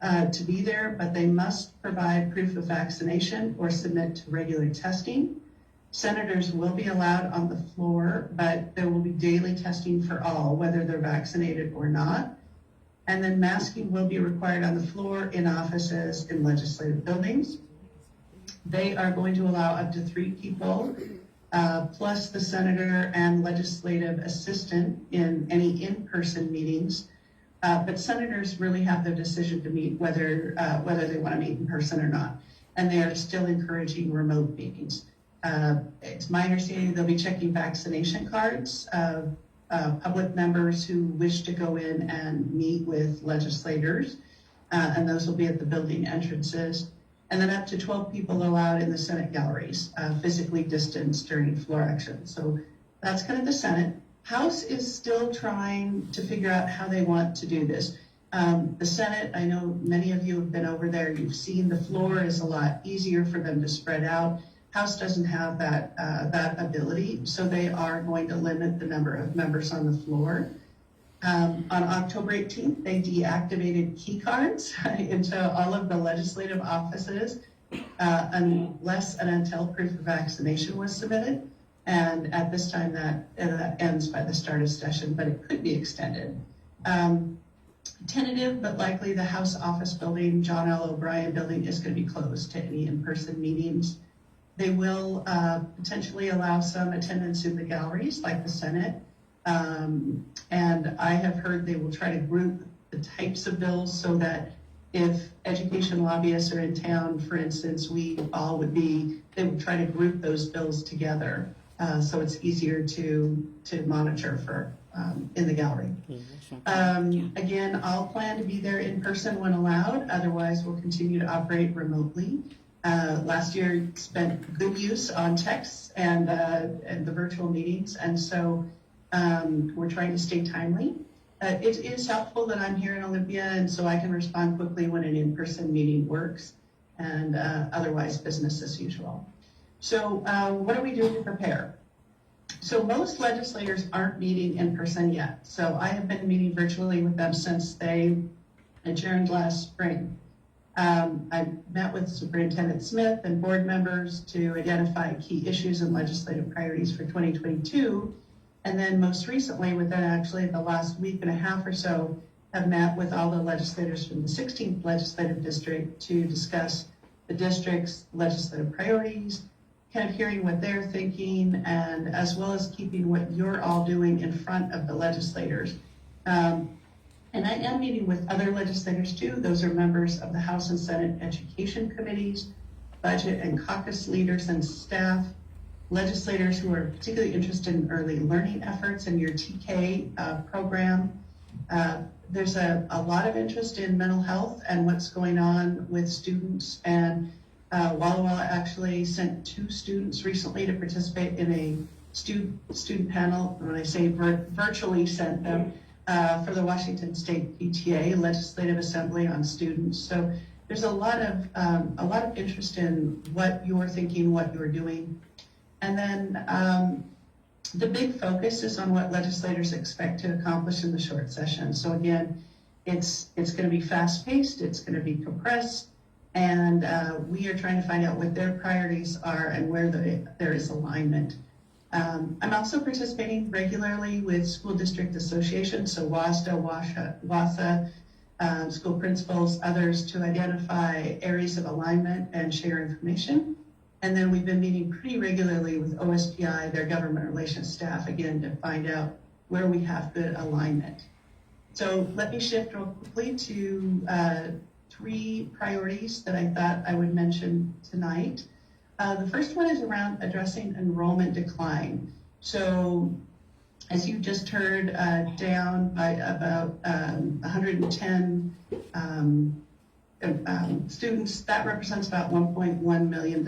to be there, but they must provide proof of vaccination or submit to regular testing. Senators will be allowed on the floor, but there will be daily testing for all, whether they're vaccinated or not. And then masking will be required on the floor, in offices, in legislative buildings. They are going to allow up to 3 people, plus the senator and legislative assistant in any in-person meetings. But senators really have their decision to meet whether they want to meet in person or not. And they are still encouraging remote meetings. It's my understanding they'll be checking vaccination cards of public members who wish to go in and meet with legislators, and those will be at the building entrances. And then up to 12 people allowed in the Senate galleries, physically distanced during floor action. So that's kind of the Senate. House is still trying to figure out how they want to do this. The Senate, I know many of you have been over there, you've seen the floor is a lot easier for them to spread out. House doesn't have that ability, so they are going to limit the number of members on the floor. On October 18th, they deactivated key cards into all of the legislative offices unless and until proof of vaccination was submitted. And at this time, that ends by the start of session, but it could be extended. Tentative, but likely the House office building, John L. O'Brien building, is going to be closed to any in-person meetings. They will potentially allow some attendance in the galleries, like the Senate. And I have heard they will try to group the types of bills so that if education lobbyists are in town, for instance, they would try to group those bills together so it's easier to monitor for in the gallery. Again, I'll plan to be there in person when allowed. Otherwise, we'll continue to operate remotely. Last year spent good use on texts and the virtual meetings, and so we're trying to stay timely. It is helpful that I'm here in Olympia, and so I can respond quickly when an in-person meeting works, and otherwise business as usual. So what are we doing to prepare? So most legislators aren't meeting in person yet. So I have been meeting virtually with them since they adjourned last spring. I met with Superintendent Smith and board members to identify key issues and legislative priorities for 2022. And then most recently, within actually the last week and a half or so, have met with all the legislators from the 16th legislative district to discuss the district's legislative priorities, kind of hearing what they're thinking, and as well as keeping what you're all doing in front of the legislators. And I am meeting with other legislators too. Those are members of the House and Senate Education Committees, budget and caucus leaders and staff, legislators who are particularly interested in early learning efforts and your TK program. There's a lot of interest in mental health and what's going on with students. And Walla Walla actually sent 2 students recently to participate in a student panel. When I say virtually sent them, for the Washington State PTA Legislative Assembly on students. So there's a lot of interest in what you're thinking, what you're doing. And then the big focus is on what legislators expect to accomplish in the short session. So again, it's going to be fast-paced, it's going to be compressed, and we are trying to find out what their priorities are and where there is alignment. I'm also participating regularly with school district associations, so WASDA, WASA, school principals, others, to identify areas of alignment and share information. And then we've been meeting pretty regularly with OSPI, their government relations staff, again, to find out where we have good alignment. So let me shift real quickly to 3 priorities that I thought I would mention tonight. The first one is around addressing enrollment decline. So as you just heard, down by about 110 students, that represents about $1.1 million.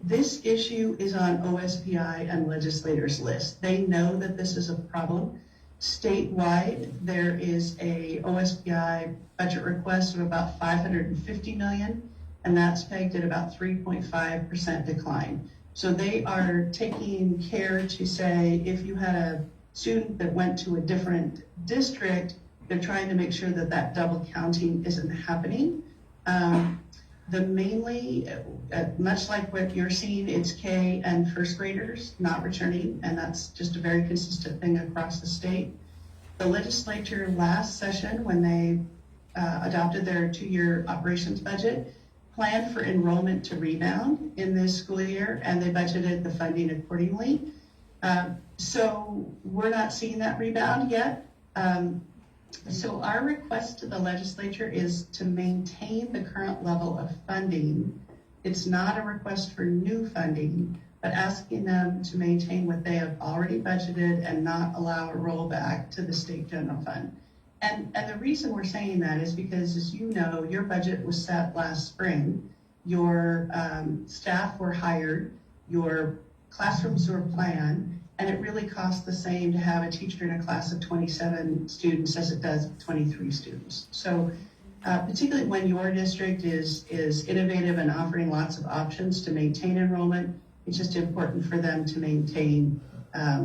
This issue is on OSPI and legislators' list. They know that this is a problem. Statewide, there is a OSBI budget request of about $550 million, and that's pegged at about 3.5% decline. So they are taking care to say if you had a student that went to a different district, they're trying to make sure that that double counting isn't happening. Much like what you're seeing, it's K and first graders not returning, and that's just a very consistent thing across the state. The legislature last session, when they adopted their 2-year operations budget, planned for enrollment to rebound in this school year, and they budgeted the funding accordingly. So we're not seeing that rebound yet. So our request to the legislature is to maintain the current level of funding. It's not a request for new funding, but asking them to maintain what they have already budgeted and not allow a rollback to the state general fund. And the reason we're saying that is because, as you know, your budget was set last spring, your staff were hired, your classrooms were planned, and it really costs the same to have a teacher in a class of 27 students as it does 23 students. So particularly when your district is innovative and offering lots of options to maintain enrollment, it's just important for them to maintain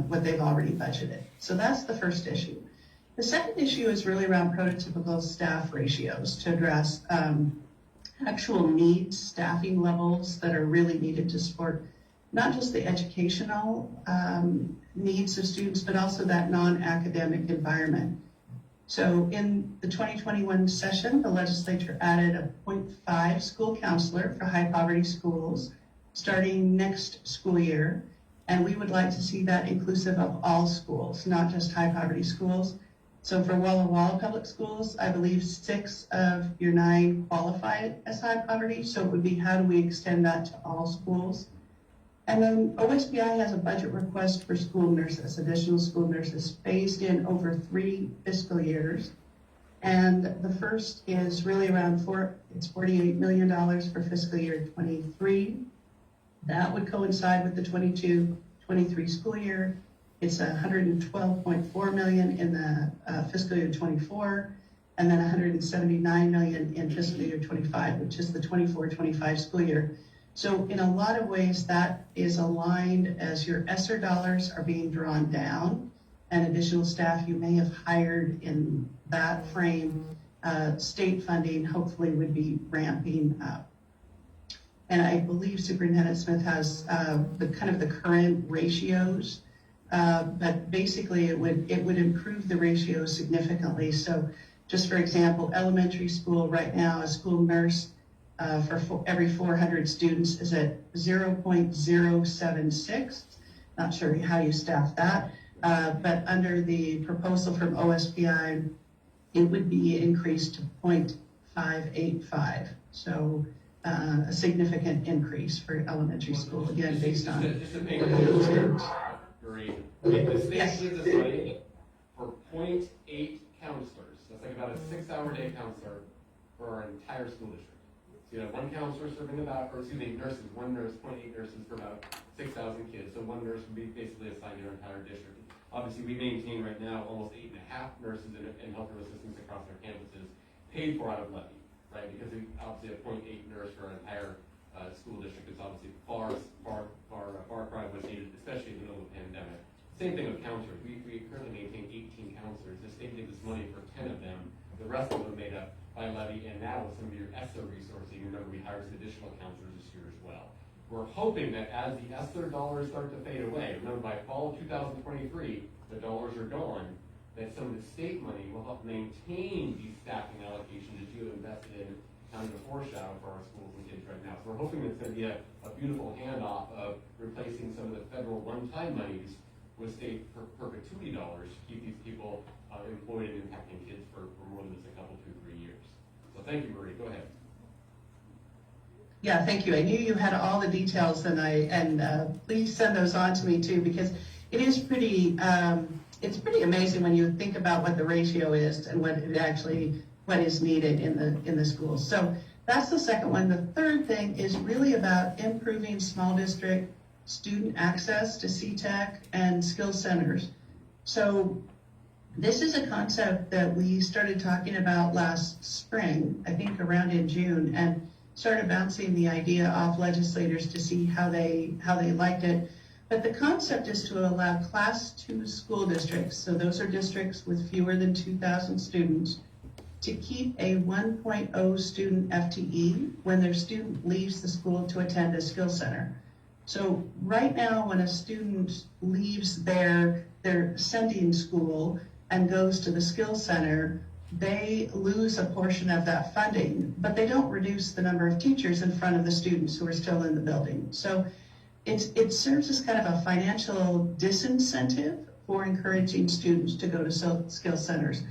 what they've already budgeted. So that's the first issue. The second issue is really around prototypical staff ratios to address actual needs, staffing levels that are really needed to support not just the educational needs of students, but also that non-academic environment. So in the 2021 session, the legislature added a 0.5 school counselor for high poverty schools starting next school year. And we would like to see that inclusive of all schools, not just high poverty schools. So for Walla Walla public schools, I believe 6 of your 9 qualify as high poverty. So it would be, how do we extend that to all schools? And then OSBI has a budget request for school nurses, additional school nurses, phased in over 3 fiscal years. And the first is really around it's $48 million for fiscal year 23. That would coincide with the 22-23 school year. It's $112.4 million in the fiscal year 24, and then $179 million in fiscal year 25, which is the 24-25 school year. So in a lot of ways, that is aligned as your ESSER dollars are being drawn down, and additional staff you may have hired in that frame, state funding hopefully would be ramping up. And I believe Superintendent Smith has the current ratios, but basically it would improve the ratios significantly. So just for example, elementary school right now, a school nurse for every 400 students is at 0.076. Not sure how you staff that, but under the proposal from OSBI, it would be increased to 0.585. So a significant increase for elementary school, again, based on just to make it great. The state Yes. gives us money for 0.8 counselors. That's like about a 6-hour day counselor for our entire school district. So you have 1 counselor serving nurses, 1 nurse, 0.8 nurses for about 6,000 kids. So 1 nurse would be basically assigned to our entire district. Obviously, we maintain right now almost 8.5 nurses and healthcare assistants across our campuses, paid for out of levy, right? Because we obviously have 0.8 nurse for our entire school district. It's obviously far cry what's needed, especially in the middle of the pandemic. Same thing with counselors. We currently maintain 18 counselors. The state gives us money for 10 of them. The rest of them made up by levy, and now with some of your ESSER resourcing, remember we hired some additional counselors this year as well. We're hoping that as the ESSER dollars start to fade away, remember by fall 2023, the dollars are gone, that some of the state money will help maintain these staffing allocations that you have invested in kind of a foreshadow for our schools and kids right now. So we're hoping it's going to be a beautiful handoff of replacing some of the federal one-time monies with state perpetuity dollars to keep these people employed and impacting kids for more than just a couple, 2-3 years. So thank you, Marie. Go ahead. Yeah, thank you. I knew you had all the details, and please send those on to me too, because it is pretty. It's pretty amazing when you think about what the ratio is and what is needed in the schools. So that's the second one. The third thing is really about improving small district student access to CTEC and skill centers. So This is a concept that we started talking about last spring, I think around in June, and started bouncing the idea off legislators to see how they liked it. But the concept is to allow Class 2 school districts, so those are districts with fewer than 2,000 students, to keep a 1.0 student FTE when their student leaves the school to attend a skill center. So right now, when a student leaves their sending school and goes to the skill center, they lose a portion of that funding, but they don't reduce the number of teachers in front of the students who are still in the building. So it serves as kind of a financial disincentive for encouraging students to go to skill centers.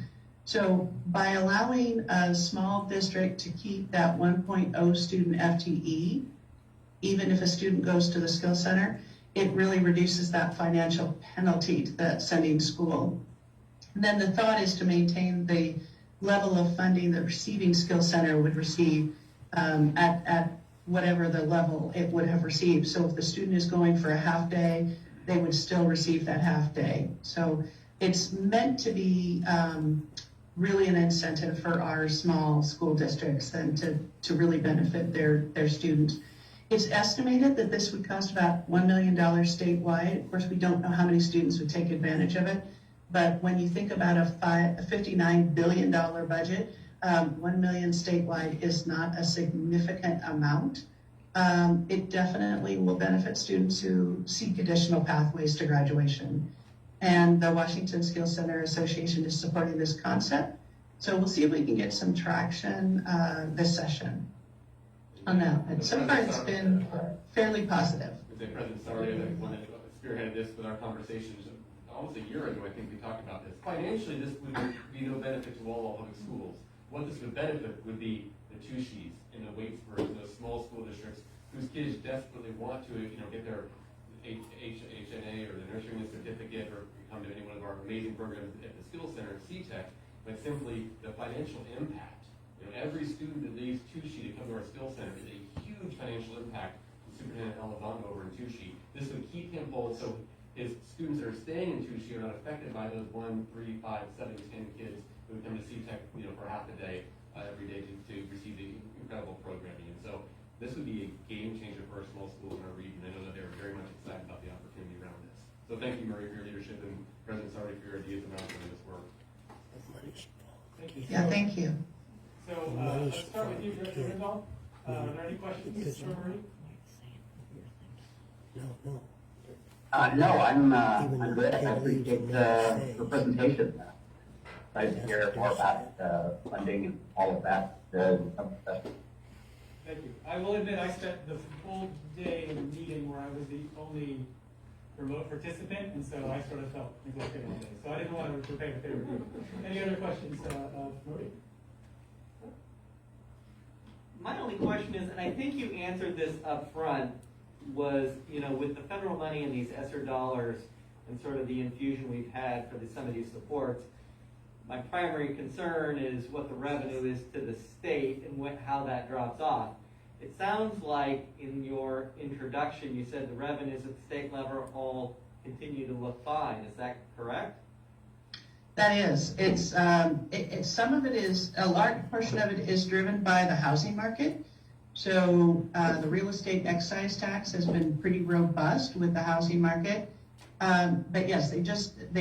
So by allowing a small district to keep that 1.0 student FTE, even if a student goes to the skill center, it really reduces that financial penalty to that sending school. And then the thought is to maintain the level of funding the receiving skill center would receive at whatever the level it would have received. So if the student is going for a half day, they would still receive that half day. So it's meant to be really an incentive for our small school districts and to really benefit their students. It's estimated that this would cost about $1 million statewide. Of course, we don't know how many students would take advantage of it. But when you think about a $59 billion budget, 1 million statewide is not a significant amount. It definitely will benefit students who seek additional pathways to graduation. And the Washington Skills Center Association is supporting this concept. So we'll see if we can get some traction this session on that. And so far it's been fairly positive. President Saria, the one that spearheaded this with our conversations almost a year ago, I think we talked about this. Financially, this would be no benefit to Walla Walla Public Schools. What this would benefit would be the tuitions and the weights for those small school districts whose kids desperately want to, get their HNA or the nurturing certificate or come to any one of our amazing programs at the Skills Center at CTEC, but simply the financial impact. Every student that leaves Tushi to come to our Skills Center is a huge financial impact to Superintendent Elizondo over in Tushi. This would keep him whole so his students that are staying in Tushi are not affected by those 1, 3, 5, 7, 10 kids who would come to CTEC, for half a day every day to receive the incredible programming. And so this would be a game changer for our small schools in our region. I know that they're very much excited about the opportunity around this. So thank you, Murray, for your leadership, and President Sardi for your ideas around some of this work. Thank you. Yeah, thank you. So let's start with you, Director Rindall. Are there any questions for Marie? No, I'm good. I appreciate the presentation. Excited to hear more about funding and all of that. Thank you. I will admit I spent the full day in a meeting where I was the only remote participant, and so I sort of felt neglected all day. So I didn't want to prepare a favor. Any other questions, Marie? My only question is, and I think you answered this up front, was, with the federal money and these ESSER dollars and sort of the infusion we've had for some of these supports, my primary concern is what the revenue is to the state and how that drops off. It sounds like in your introduction you said the revenues at the state level all continue to look fine. Is that correct? That is. It's some of it is, a large portion of it is driven by the housing market. So the real estate excise tax has been pretty robust with the housing market. But yes, they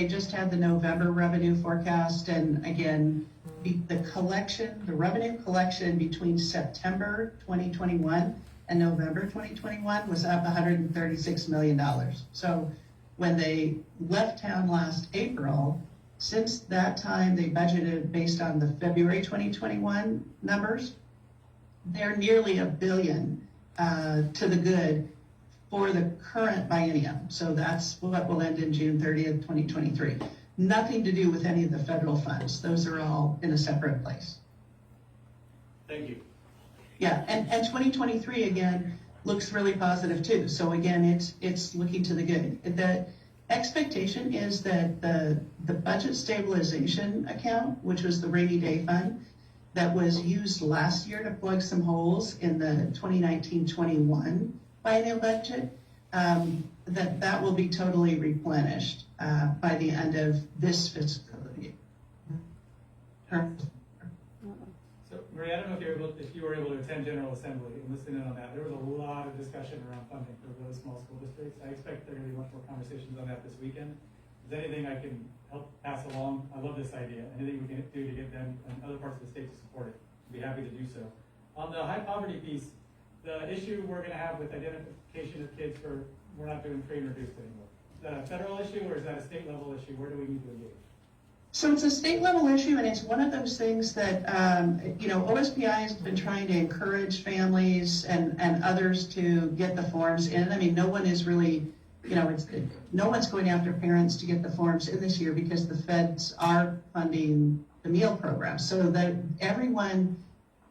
just had the November revenue forecast, and again, the revenue collection between September 2021 and November 2021 was up $136 million. So when they left town last April, since that time they budgeted based on the February 2021 numbers. They're nearly $1 billion to the good for the current biennium. So that's what will end in June 30th, 2023. Nothing to do with any of the federal funds. Those are all in a separate place. Thank you. Yeah, and 2023 again looks really positive too. So again, it's looking to the good. The expectation is that the budget stabilization account, which was the rainy day fund, that was used last year to plug some holes in the 2019-21 biennial budget, that will be totally replenished by the end of this fiscal year. So, Maria, I don't know if you were able to attend General Assembly and listen in on that. There was a lot of discussion around funding for those small school districts. I expect there are going to be much more conversations on that this weekend. Is there anything I can help pass along? I love this idea. Anything we can do to get them and other parts of the state to support it? I'd be happy to do so. On the high poverty piece, the issue we're going to have with identification of kids we're not doing free and reduced anymore. Is that a federal issue or is that a state level issue? Where do we need to engage? So it's a state level issue, and it's one of those things that, OSPI has been trying to encourage families and others to get the forms in. I mean, no one is really, no one's going after parents to get the forms in this year because the feds are funding the meal program. So that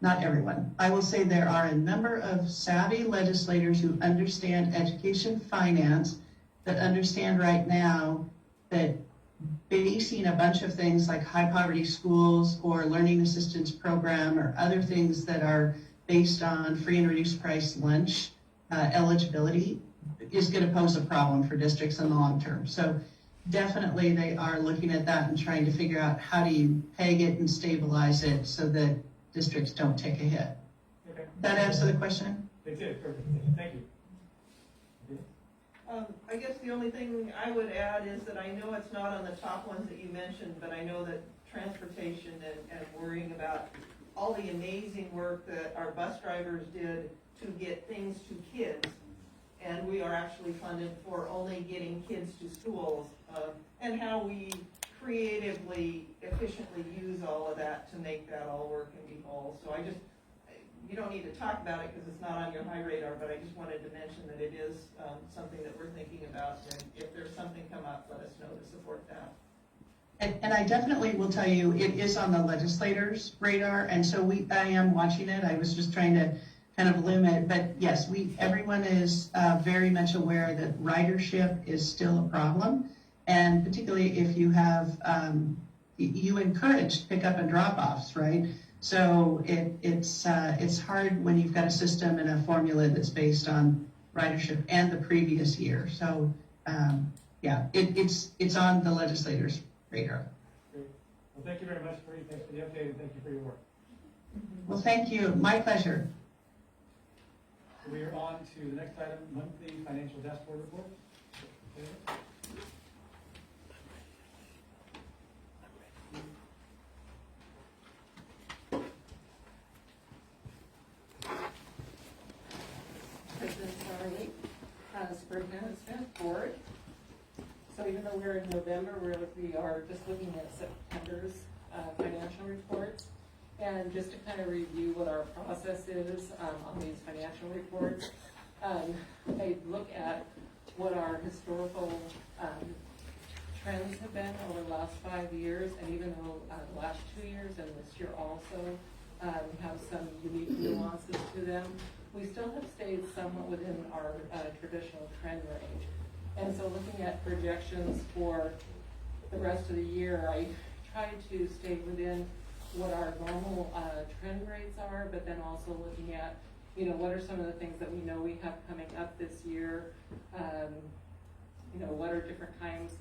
not everyone, I will say there are a number of savvy legislators who understand education finance that understand right now that basing a bunch of things like high poverty schools or learning assistance program or other things that are based on free and reduced price lunch eligibility is going to pose a problem for districts in the long term. So definitely they are looking at that and trying to figure out how do you peg it and stabilize it so that districts don't take a hit. Okay. That answer the question? It did, perfect. Thank you. I guess the only thing I would add is that I know it's not on the top ones that you mentioned, but I know that transportation and worrying about all the amazing work that our bus drivers did to get things to kids. And we are actually funded for only getting kids to schools, and how we creatively, efficiently use all of that to make that all work and be whole. So you don't need to talk about it because it's not on your high radar, but I just wanted to mention that it is something that we're thinking about, and if there's something come up, let us know to support that. And I definitely will tell you, it is on the legislators' radar, and so I am watching it. I was just trying to kind of loom it, but yes, everyone is very much aware that ridership is still a problem, and particularly if you have, you encourage pickup and drop-offs, right? So it's hard when you've got a system and a formula that's based on ridership and the previous year. So it's on the legislators' radar. Great. Well, thank you very much, Marie. Thanks for the update and thank you for your work. Well, thank you. My pleasure. So we are on to the next item, monthly financial dashboard report. Okay. President Sarli, Superintendent Smith, Board. So even though we're in November, we are just looking at September's financial reports. And just to kind of review what our process is on these financial reports, they look at what our historical trends have been over the last 5 years, and even though the last 2 years and this year also have some unique nuances to them, we still have stayed somewhat within our traditional trend range. And so looking at projections for the rest of the year, I try to stay within what our normal trend rates are, but then also looking at, what are some of the things that we know we have coming up this year, what are different times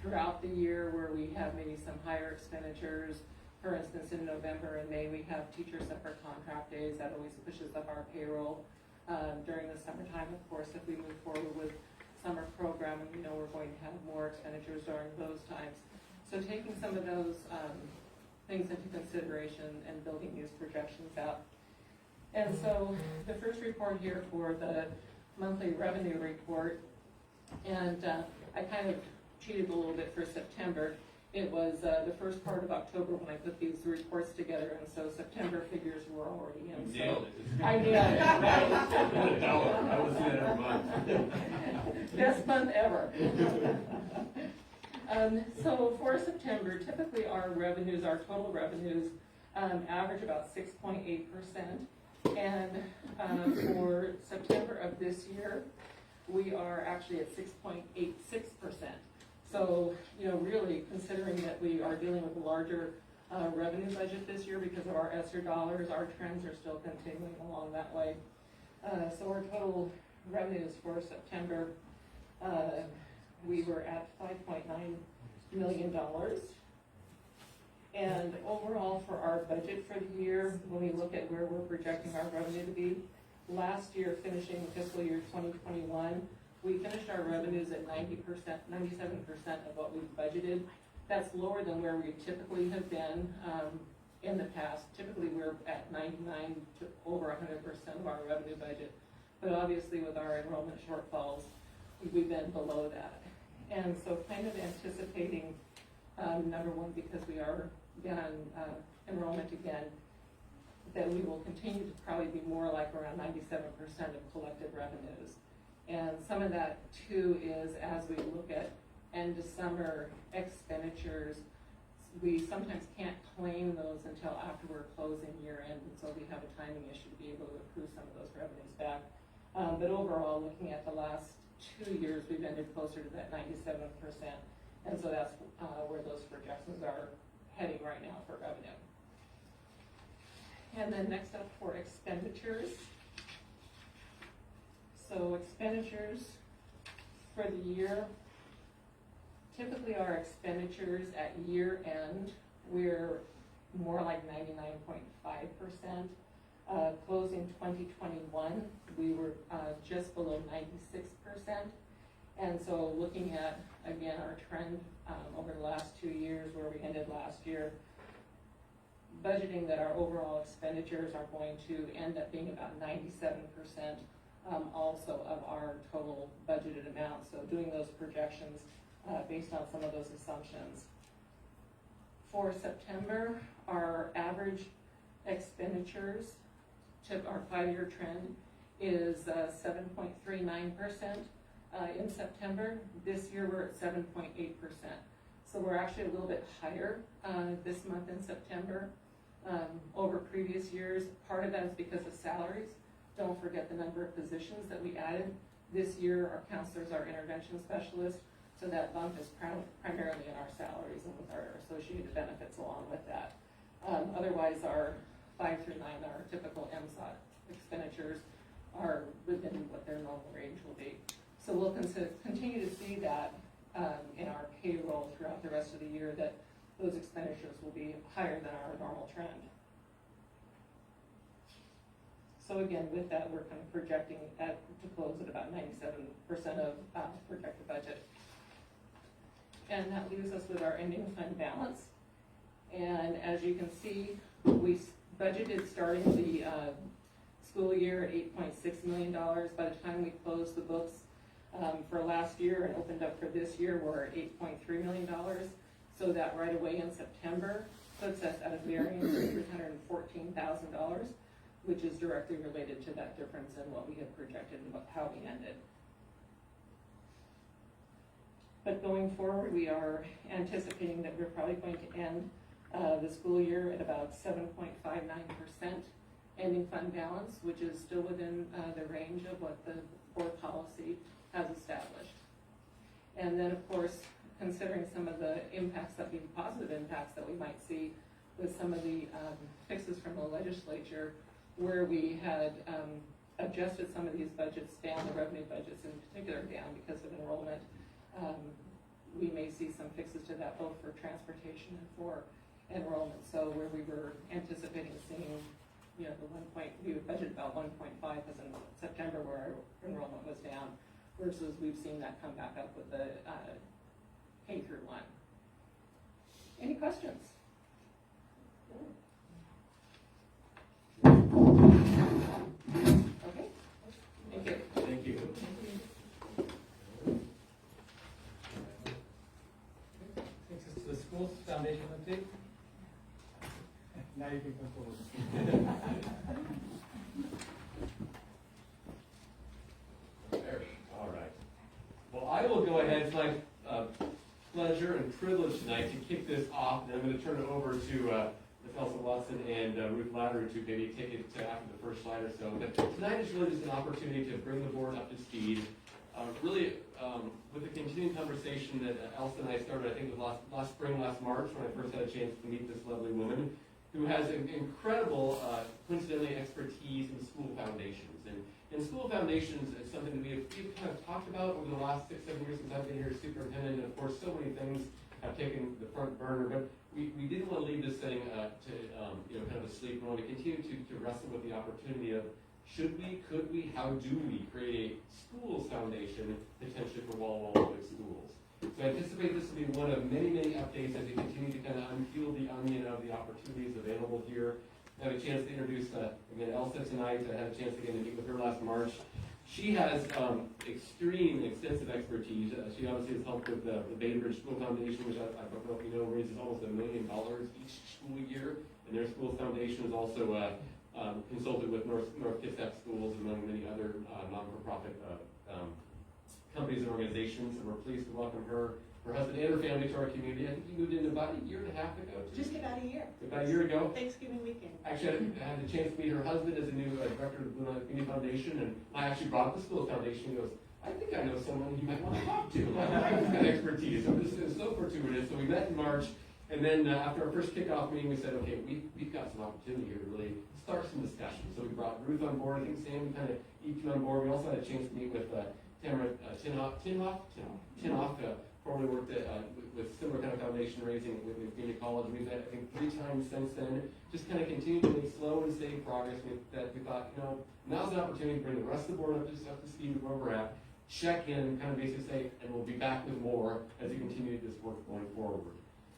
throughout the year where we have maybe some higher expenditures. For instance, in November and May, we have teacher separate contract days. That always pushes up our payroll. During the summertime, of course, if we move forward with summer programming, we're going to have more expenditures during those times. So taking some of those things into consideration and building these projections out. And so the first report here for the monthly revenue report, and I kind of cheated a little bit for September. It was the first part of October when I put these reports together, and so September figures were already in. You nailed it. I did. I will see that every month. Best month ever. So for September, typically our total revenues, average about 6.8%. And for September of this year, we are actually at 6.86%. So, really considering that we are dealing with a larger revenue budget this year because of our ESSER dollars, our trends are still continuing along that way. So our total revenues for September, we were at $5.9 million. And overall, for our budget for the year, when we look at where we're projecting our revenue to be, last year, finishing fiscal year 2021, we finished our revenues at 90%, 97% of what we budgeted. That's lower than where we typically have been in the past. Typically, we're at 99 to over 100% of our revenue budget. But obviously, with our enrollment shortfalls, we've been below that. And so kind of anticipating, number one, because we are again on enrollment again, that we will continue to probably be more like around 97% of collected revenues. And some of that too is as we look at end of summer expenditures, we sometimes can't claim those until after we're closing year end, and so we have a timing issue to be able to accrue some of those revenues back. But overall, looking at the last 2 years, we've ended closer to that 97%, and so that's where those projections are heading right now for revenue. And then next up for expenditures. So expenditures for the year, typically our expenditures at year end, we're more like 99.5%. Closing 2021, we were just below 96%. And so looking at, again, our trend over the last 2 years where we ended last year, budgeting that our overall expenditures are going to end up being about 97% also of our total budgeted amount. So doing those projections based on some of those assumptions. For September, our average expenditures to our 5-year trend is 7.39% in September. This year we're at 7.8%. So we're actually a little bit higher this month in September over previous years. Part of that is because of salaries. Don't forget the number of positions that we added. This year our counselors are intervention specialists, so that bump is primarily in our salaries and with our associated benefits along with that. Otherwise, our 5 through 9, our typical MSOT expenditures are within what their normal range will be. So we'll continue to see that in our payroll throughout the rest of the year, that those expenditures will be higher than our normal trend. So again, with that, we're kind of projecting to close at about 97% of projected budget. And that leaves us with our ending fund balance. And as you can see, we budgeted starting the school year at $8.6 million. By the time we closed the books for last year and opened up for this year, we're at $8.3 million. So that right away in September puts us at a variance of $314,000, which is directly related to that difference in what we had projected and how we ended. But going forward, we are anticipating that we're probably going to end the school year at about 7.59% ending fund balance, which is still within the range of what the board policy has established. And then, of course, considering some of the impacts that be positive impacts that we might see with some of the fixes from the legislature, where we had adjusted some of these budgets down, the revenue budgets in particular down because of enrollment. We may see some fixes to that both for transportation and for enrollment. So where we were anticipating seeing, you know, we would budget about 1.5 because in September where our enrollment was down, versus we've seen that come back up with the K through 1. Any questions? Okay. Thank you. Thank you. Takes us to the school foundation update. Now you can come forward. All right. Well, I will go ahead. It's my pleasure and privilege tonight to kick this off, and I'm going to turn it over to Elsa Watson and Ruth Ladder to maybe take it after the first slide or so. But tonight is really just an opportunity to bring the board up to speed. Really, with the continuing conversation that Elsa and I started, I think it was last spring, last March, when I first had a chance to meet this lovely woman, who has an incredible, coincidentally, expertise in school foundations. And school foundations is something that we've kind of talked about over the last 6-7 years since I've been here as superintendent. And of course, so many things have taken the front burner, but we didn't want to leave this thing kind of asleep. We want to continue to wrestle with the opportunity of should we, could we, how do we create a schools foundation potentially for Walla Walla Public Schools. So I anticipate this will be one of many, many updates as we continue to kind of unpeel the onion of the opportunities available here. I had a chance to introduce, again, Elsa tonight. I had a chance again to meet with her last March. She has extensive expertise. She obviously has helped with the Bainbridge School Foundation, which I don't know if you know, raises almost $1 million each school year. And their schools foundation is also consulted with North Kitsap Schools, among many other non-for-profit companies and organizations. And we're pleased to welcome her husband and her family to our community. I think you moved in about a year and a half ago. Just about a year. About a year ago. Thanksgiving weekend. Actually, I had the chance to meet her husband as a new director of the Blue Line Community Foundation, and I actually brought up the school foundation. He goes, I think I know someone you might want to talk to. I like that expertise. So this is so fortuitous. So we met in March, and then after our first kickoff meeting, we said, okay, we've got some opportunity here to really start some discussion. So we brought Ruth on board. I think Sam kind of each on board. We also had a chance to meet with Tamara Tinoff, formerly worked with similar kind of foundation raising with community college. We've met, I think, 3 times since then. Just kind of continued to make slow and steady progress. We thought, now's an opportunity to bring the rest of the board up to speed with where we're at, check in, kind of basically say, and we'll be back with more as we continue this work going forward.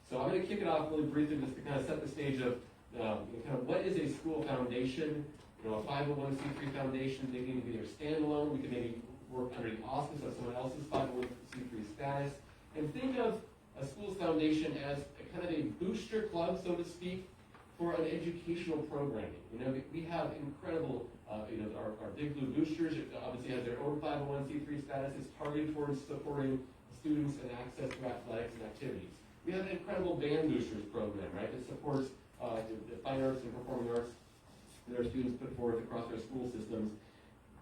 So I'm going to kick it off really briefly just to kind of set the stage of kind of what is a school foundation. A 501c3 foundation, they can be either standalone, we can maybe work under the auspice of someone else's 501c3 status. And think of a school's foundation as kind of a booster club, so to speak, for an educational programming. We have incredible, our Big Blue Boosters, it obviously has their own 501c3 status. It's targeted towards supporting students and access to athletics and activities. We have an incredible Band Boosters program, right, that supports the fine arts and performing arts that our students put forth across their school systems.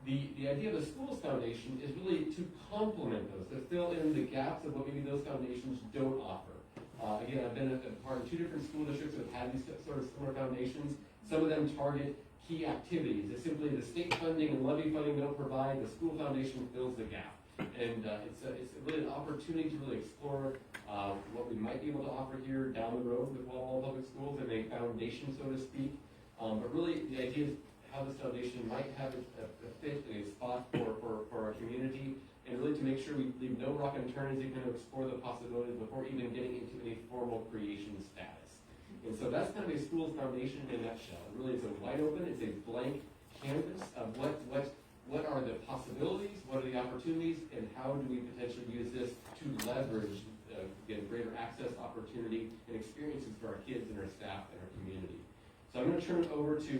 The idea of the schools foundation is really to complement those, to fill in the gaps of what maybe those foundations don't offer. Again, I've been a part of 2 different school districts that have had these sort of similar foundations. Some of them target key activities. It's simply the state funding and levy funding don't provide, the school foundation fills the gap. And it's really an opportunity to really explore what we might be able to offer here down the road with Walla Walla Public Schools and a foundation, so to speak. But really, the idea is how this foundation might have a fit and a spot for our community, and really to make sure we leave no rock unturned as we kind of explore the possibilities before even getting into any formal creation status. And so that's kind of a school's foundation in a nutshell. It really is a wide open, it's a blank canvas of what are the possibilities, what are the opportunities, and how do we potentially use this to leverage again, greater access, opportunity, and experiences for our kids and our staff and our community. So I'm going to turn it over to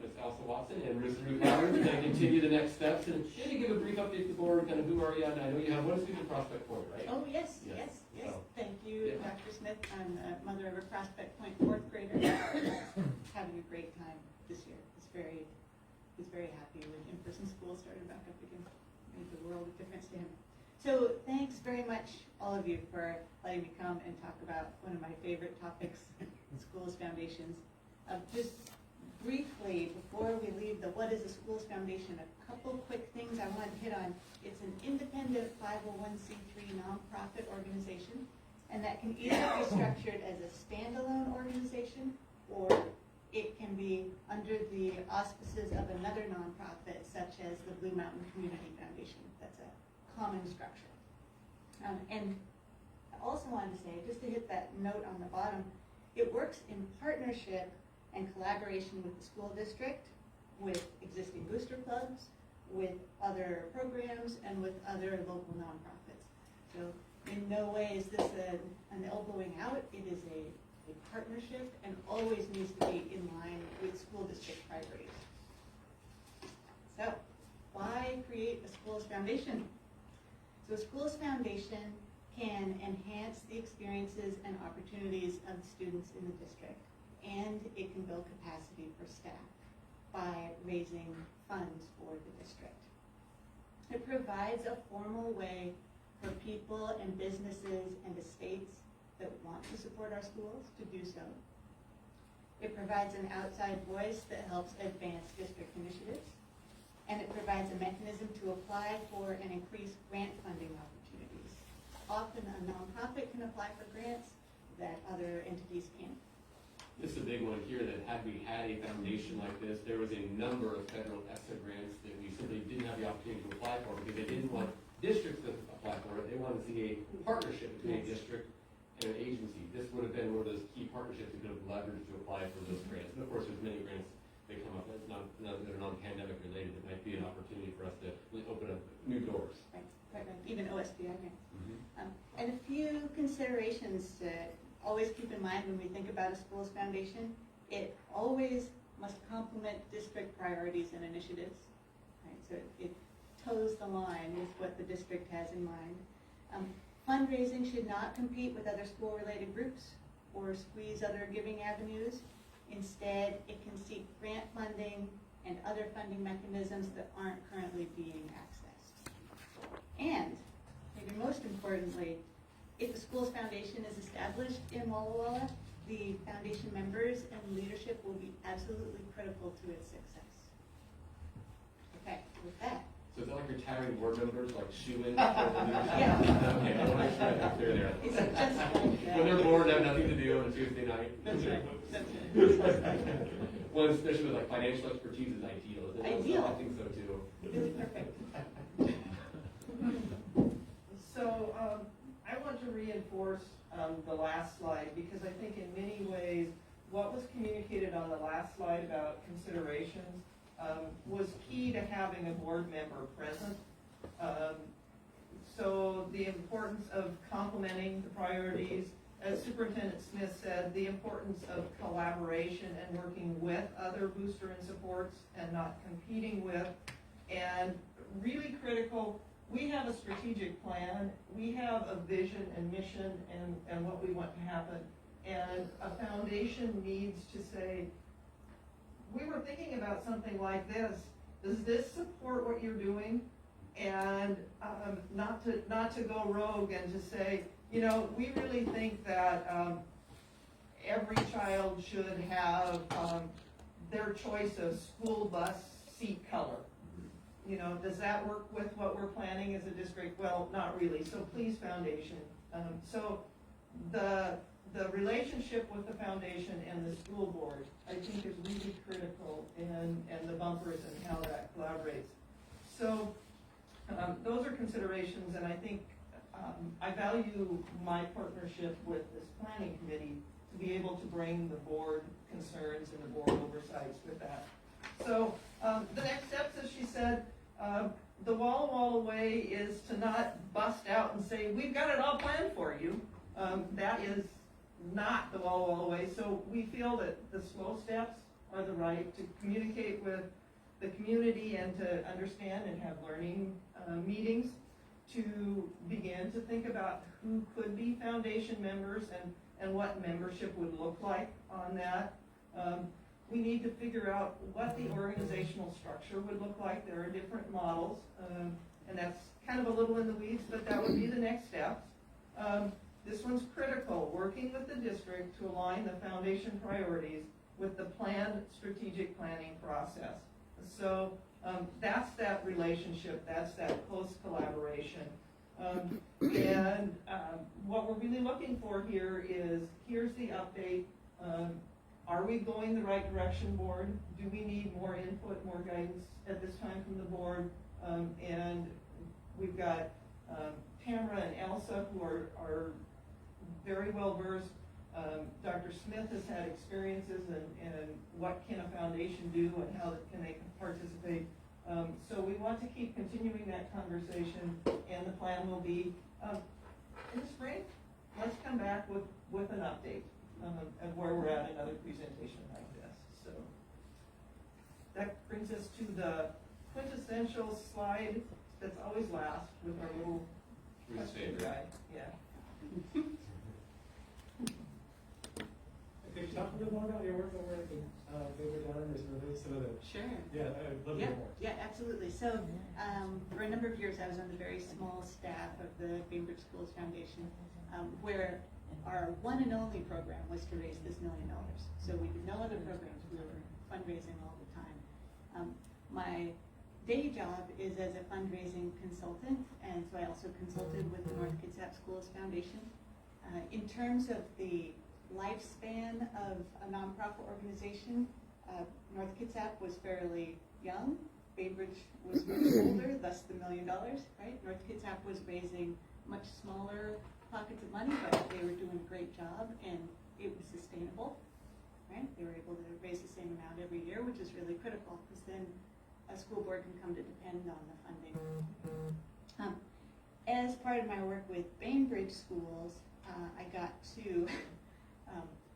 Ms. Elsa Watson and Ms. Ruth Howard to continue the next steps and maybe give a brief update to the board, kind of who are you, and I know you have one student Prospect Point, right? Oh, yes. So, Thank you, yeah. Dr. Smith. I'm a mother of a Prospect Point 4th grader. Having a great time this year. He's very happy when in-person school started back up again. Made the world of difference to him. So thanks very much, all of you, for letting me come and talk about one of my favorite topics, schools foundations. Just briefly, before we leave the what is a schools foundation, a couple quick things I want to hit on. It's an independent 501c3 nonprofit organization, and that can either be structured as a standalone organization, or it can be under the auspices of another nonprofit, such as the Blue Mountain Community Foundation. That's a common structure. And I also wanted to say, just to hit that note on the bottom, it works in partnership and collaboration with the school district, with existing booster clubs, with other programs, and with other local nonprofits. So in no way is this an elbowing out. It is a partnership and always needs to be in line with school district priorities. So why create a schools foundation? So a schools foundation can enhance the experiences and opportunities of the students in the district, and it can build capacity for staff by raising funds for the district. It provides a formal way for people and businesses and estates that want to support our schools to do so. It provides an outside voice that helps advance district initiatives, and it provides a mechanism to apply for and increase grant funding opportunities. often a nonprofit can apply for grants that other entities can't. This is a big one here, that had we had a foundation like this, there was a number of federal ESSA grants that we simply didn't have the opportunity to apply for because they didn't want districts to apply for it. They wanted to see a partnership between a district and an agency. This would have been one of those key partnerships that could have leveraged to apply for those grants. And of course, there's many grants that come up that are non-pandemic related. It might be an opportunity for us to really open up new doors. Right, even OSBI grants. And a few considerations to always keep in mind when we think about a school's foundation. It always must complement district priorities and initiatives. Right? So it toes the line with what the district has in mind. Fundraising should not compete with other school-related groups or squeeze other giving avenues. Instead, it can seek grant funding and other funding mechanisms that aren't currently being accessed. And, maybe most importantly, if the school's foundation is established in Walla Walla, the foundation members and leadership will be absolutely critical to its success. Okay, with that. So is that like retiring board members, like shoe-in? Yeah. Okay, I want to make sure that's clear there. It's just like, When they're bored, they have nothing to do on a Tuesday night. That's right. That's right. One, especially with like financial expertise, is ideal. Isn't it? Ideal. I think so too. It's perfect. So, I want to reinforce the last slide, because I think in many ways, what was communicated on the last slide about considerations was key to having a board member present. So the importance of complementing the priorities, as Superintendent Smith said, the importance of collaboration and working with other booster and supports and not competing with, and really critical, we have a strategic plan, we have a vision and mission and what we want to happen, and a foundation needs to say, we were thinking about something like this, does this support what you're doing? And not to go rogue and to say, you know, we really think that every child should have their choice of school bus seat color. You know, does that work with what we're planning as a district? Well, not really. So please, foundation. So the relationship with the foundation and the school board, I think, is really critical, and the bumpers and how that collaborates. So those are considerations, and I think I value my partnership with this planning committee to be able to bring the board concerns and the board oversights with that. So the next steps, as she said, the Walla Walla way is to not bust out and say, we've got it all planned for you. That is not the Walla Walla way. So we feel that the slow steps are the right to communicate with the community and to understand and have learning meetings, to begin to think about who could be foundation members and what membership would look like on that. We need to figure out what the organizational structure would look like. There are different models, and that's kind of a little in the weeds, but that would be the next steps. This one's critical, working with the district to align the foundation priorities with the planned strategic planning process. So that's that relationship, that's that close collaboration. And what we're really looking for here is, here's the update. Are we going the right direction, board? Do we need more input, more guidance at this time from the board? And we've got Tamara and Elsa, who are very well versed. Dr. Smith has had experiences and what can a foundation do and how can they participate. So we want to keep continuing that conversation, and the plan will be in the spring, let's come back with an update of where we're at, another presentation like this. So that brings us to the quintessential slide that's always last with our little question guide. Yeah. Could you talk a bit more about your work over at Bainbridge Island as it relates to the... Sure. Yeah, a little bit more. Yeah, absolutely. So for a number of years, I was on the very small staff of the Bainbridge Schools Foundation, where our one and only program was to raise this $1 million. So we did no other programs. We were fundraising all the time. My day job is as a fundraising consultant, and so I also consulted with the North Kitsap Schools Foundation. In terms of the lifespan of a nonprofit organization, North Kitsap was fairly young. Bainbridge was much older, thus the $1 million, right? North Kitsap was raising much smaller pockets of money, but they were doing a great job, and it was sustainable, right? They were able to raise the same amount every year, which is really critical, because then a school board can come to depend on the funding. As part of my work with Bainbridge schools, I got to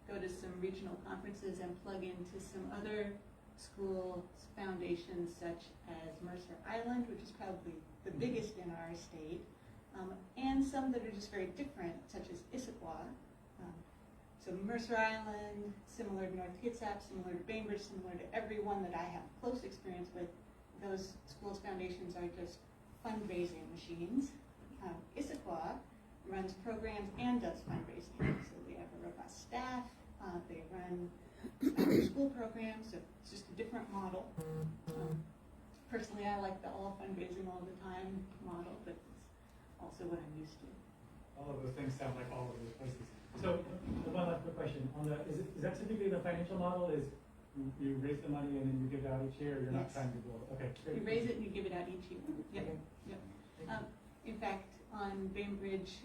go to some regional conferences and plug into some other school foundations, such as Mercer Island, which is probably the biggest in our state, and some that are just very different, such as Issaquah. So Mercer Island, similar to North Kitsap, similar to Bainbridge, similar to every one that I have close experience with. Those schools foundations are just fundraising machines. Issaquah runs programs and does fundraising. So they have a robust staff, they run school programs, so it's just a different model. Personally, I like the all fundraising all the time model, but it's also what I'm used to. All of those things sound like all of those places. So, one last quick question. Is that typically the financial model? Is you raise the money and then you give it out each year, or you're not trying to build it? Okay, great. You raise it and you give it out each year. Yep. Okay. Yep. In fact, on Bainbridge,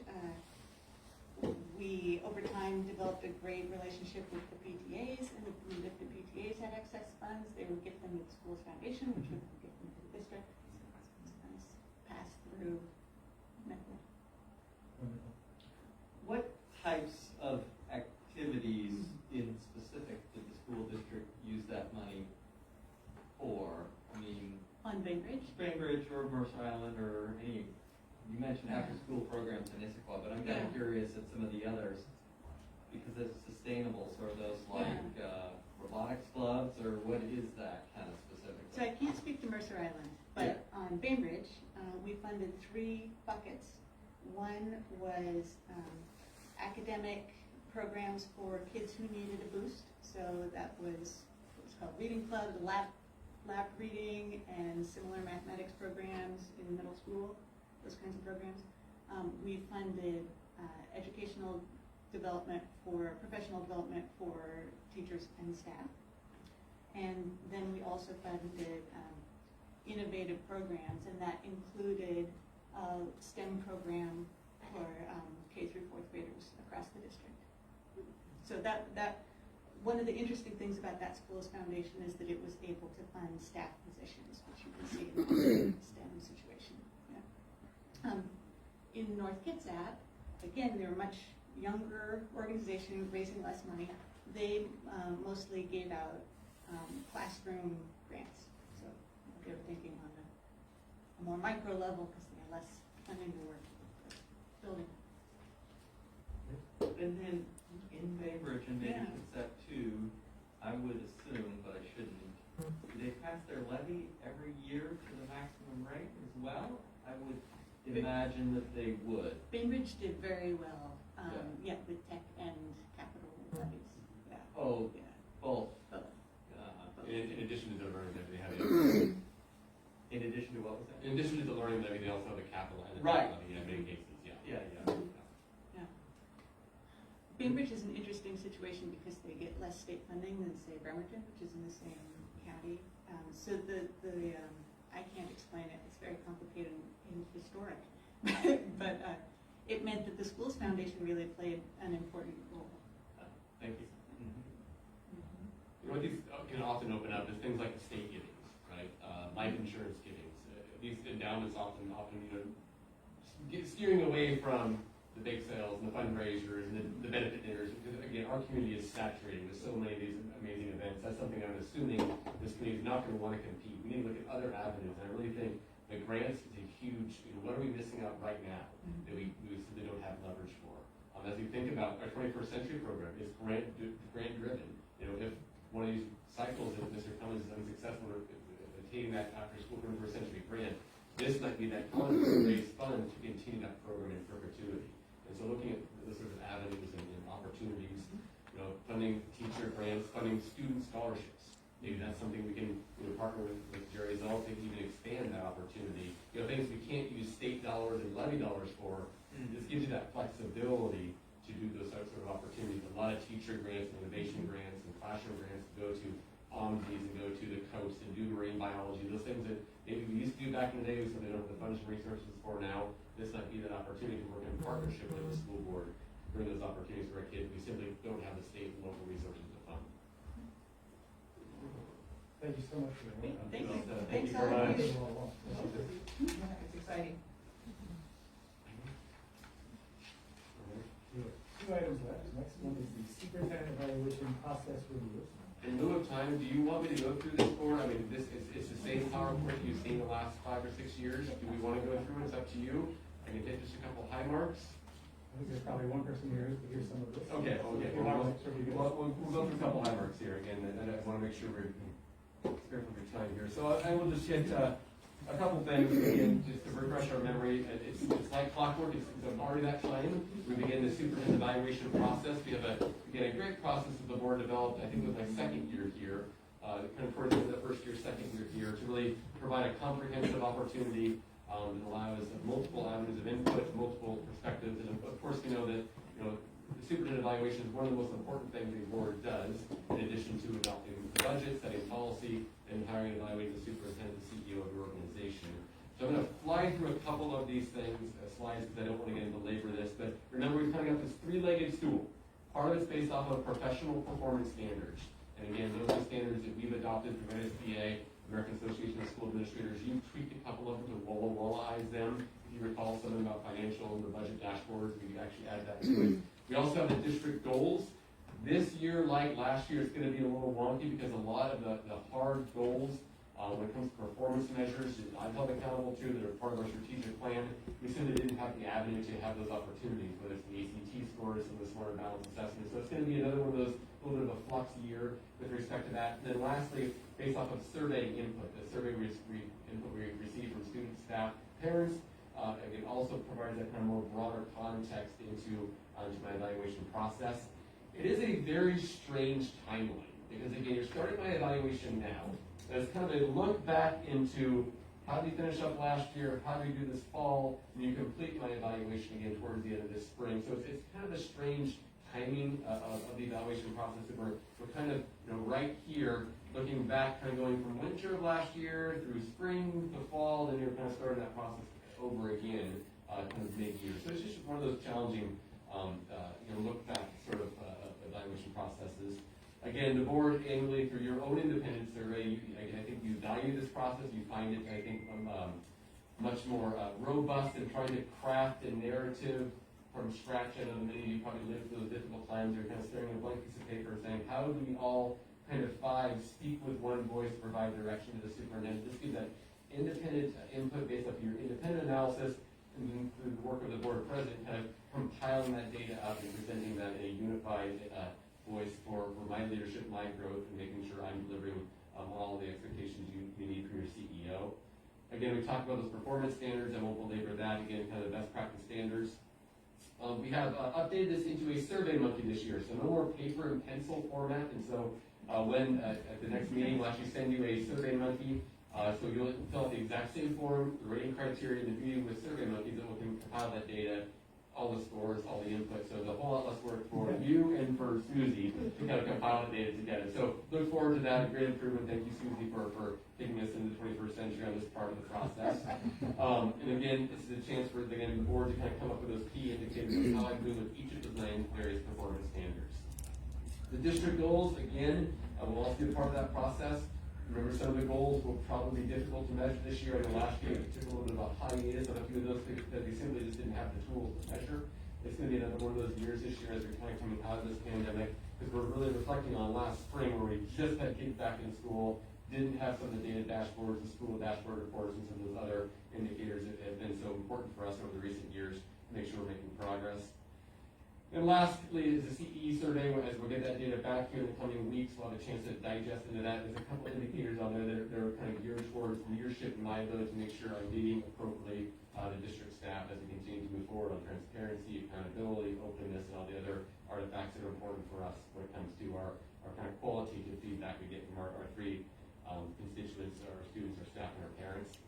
we over time developed a great relationship with the PTAs, and if the PTAs had excess funds, they would get them to the schools foundation, which would get them to the district. It's a nice pass-through method. Wonderful. What types of activities in specific did the school district use that money for? I mean, on Bainbridge? Bainbridge or Mercer Island or any, you mentioned after-school programs in Issaquah, but I'm kind of curious at some of the others, because it's sustainable, so are those like robotics clubs, or what is that kind of specifically? So I can't speak to Mercer Island, but on Bainbridge, we funded 3 buckets. One was academic programs for kids who needed a boost. So that was what was called Reading Club, lab reading, and similar mathematics programs in middle school, those kinds of programs. We funded educational development professional development for teachers and staff. And then we also funded innovative programs, and that included a STEM program for K through 4th graders across the district. So that one of the interesting things about that school's foundation is that it was able to fund staff positions, which you can see in the STEM situation. Yeah. In North Kitsap, again, they're a much younger organization raising less money. They mostly gave out classroom grants. So they were thinking on a more micro level because they had less funding to work building. And then in Bainbridge and maybe Kitsap too, I would assume, but I shouldn't, do they pass their levy every year to the maximum rate as well? I would imagine that they would. Bainbridge did very well, with tech and capital levies. Yeah. Oh, yeah. Both. In addition to the learning levy, they have in addition to what was that? in addition to the learning levy, they also have the capital and the Right. tech levy in many cases. Yeah. Bainbridge is an interesting situation because they get less state funding than, say, Bremerton, which is in the same county. So I can't explain it. It's very complicated and historic. But it meant that the Schools Foundation really played an important role. Thank you. You know, these can often open up as things like estate givings, right? Life insurance givings. These endowments often steering away from the big sales and the fundraisers and the benefit dinners. Because again, our community is saturated with so many of these amazing events. That's something I'm assuming this community is not going to want to compete. We need to look at other avenues. And I really think the grants is a huge, what are we missing out right now that we simply don't have leverage for? As we think about our 21st century program, it's grant driven. If one of these cycles that Mr. Cummins is unsuccessful in attaining that after school 21st century grant, this might be that conduit to raise funds to continue that program in perpetuity. And so looking at the sort of avenues and opportunities, funding teacher grants, funding student scholarships. maybe that's something we can, partner with Jerry Zell to even expand that opportunity. Things we can't use state dollars and levy dollars for, this gives you that flexibility to do those types of opportunities. A lot of teacher grants, innovation grants, and classroom grants go to OMSIs and go to the coast and do marine biology, those things that maybe we used to do back in the day, so they don't have the funds and resources for now. This might be that opportunity to work in partnership with the school board, bring those opportunities for our kids. We simply don't have the state and local resources to fund. Thank you so much for your work. Thank you. Thank you very much. It's exciting. Two items left. Next one is the superintendent evaluation process review. In lieu of time, do you want me to go through this board? I mean, it's the same PowerPoint you've seen the last 5 or 6 years. Do we want to go through it? It's up to you. I can take just a couple high marks. I think there's probably one person here who can hear some of this. Okay. If you want to, We'll go through a couple high marks here again, and I want to make sure we're careful of your time here. So I will just hit a couple things again, just to refresh our memory. It's like clockwork. It's already that time. We begin the superintendent evaluation process. We have a great process that the board developed, I think, with my second year here, kind of towards the first year, second year here, to really provide a comprehensive opportunity that allows multiple avenues of input, multiple perspectives, and of course we know that the superintendent evaluation is one of the most important things the board does, in addition to adopting the budget, setting policy, and hiring and evaluating the superintendent, the CEO of your organization. So I'm going to fly through a couple of these things, slides, because I don't want to get into labor this, but remember we've kind of got this three-legged stool. Part of it's based off of professional performance standards. And again, those are standards that we've adopted through NSBA, American Association of School Administrators. You've tweaked a couple of them to Walla Walla-ize them. If you recall something about financial and the budget dashboards, we actually added that to it. We also have the district goals. This year, like last year, it's going to be a little wonky because a lot of the hard goals, when it comes to performance measures, I'm held accountable to, that are part of our strategic plan. We simply didn't have the avenue to have those opportunities, whether it's the ACT scores and the Smarter Balance Assessment. So it's going to be another one of those, little bit of a flux year with respect to that. And then lastly, based off of survey input, the survey input we received from students, staff, parents, it also provides that kind of more broader context into my evaluation process. It is a very strange timeline because again, you're starting my evaluation now. It's kind of a look back into how did you finish up last year, how do you do this fall, and you complete my evaluation again towards the end of this spring. So it's kind of a strange timing of the evaluation process that we're kind of right here looking back, kind of going from winter of last year through spring to fall, then you're kind of starting that process over again, kind of mid-year. So it's just one of those challenging look back sort of evaluation processes. Again, the board annually, through your own independent survey, I think you value this process. You find it, I think, much more robust in trying to craft a narrative from scratch. I know many of you probably lived through those difficult times. You're kind of staring at a blank piece of paper saying, how do we all kind of speak with one voice to provide direction to the superintendent? This gives that independent input based off your independent analysis, and then through the work of the board president, kind of compiling that data up and presenting that in a unified voice for my leadership, my growth, and making sure I'm delivering all the expectations you need from your CEO. Again, we talked about those performance standards. I won't belabor that. Again, kind of the best practice standards. We have updated this into a survey monkey this year, so no more paper and pencil format. And so when at the next meeting, we'll actually send you a survey monkey. So you'll fill out the exact same form, the rating criteria, the beauty with survey monkeys that will compile that data, all the scores, all the input. So there's a whole lot less work for you and for Susie to kind of compile the data together. So look forward to that. A great improvement. Thank you, Susie, for taking us into the 21st century on this part of the process. And again, this is a chance for the board to kind of come up with those key indicators of how I'm doing with each of the 9 various performance standards. The district goals, again, will also be a part of that process. Remember, some of the goals will probably be difficult to measure this year. I know last year it took a little bit of a hiatus on a few of those because we simply just didn't have the tools to measure. It's going to be another one of those years this year as we're kind of coming out of this pandemic, because we're really reflecting on last spring where we just had kids back in school, didn't have some of the data dashboards, the school dashboard reports, and some of those other indicators that have been so important for us over the recent years to make sure we're making progress. And lastly is the CEE survey. As we'll get that data back here in the coming weeks, we'll have a chance to digest into that. There's a couple of indicators on there that are kind of geared towards leadership and my ability to make sure I'm leading appropriately the district staff as we continue to move forward on transparency, accountability, openness, and all the other artifacts that are important for us when it comes to our kind of qualitative feedback we get from our three constituents, our students, our staff, and our parents.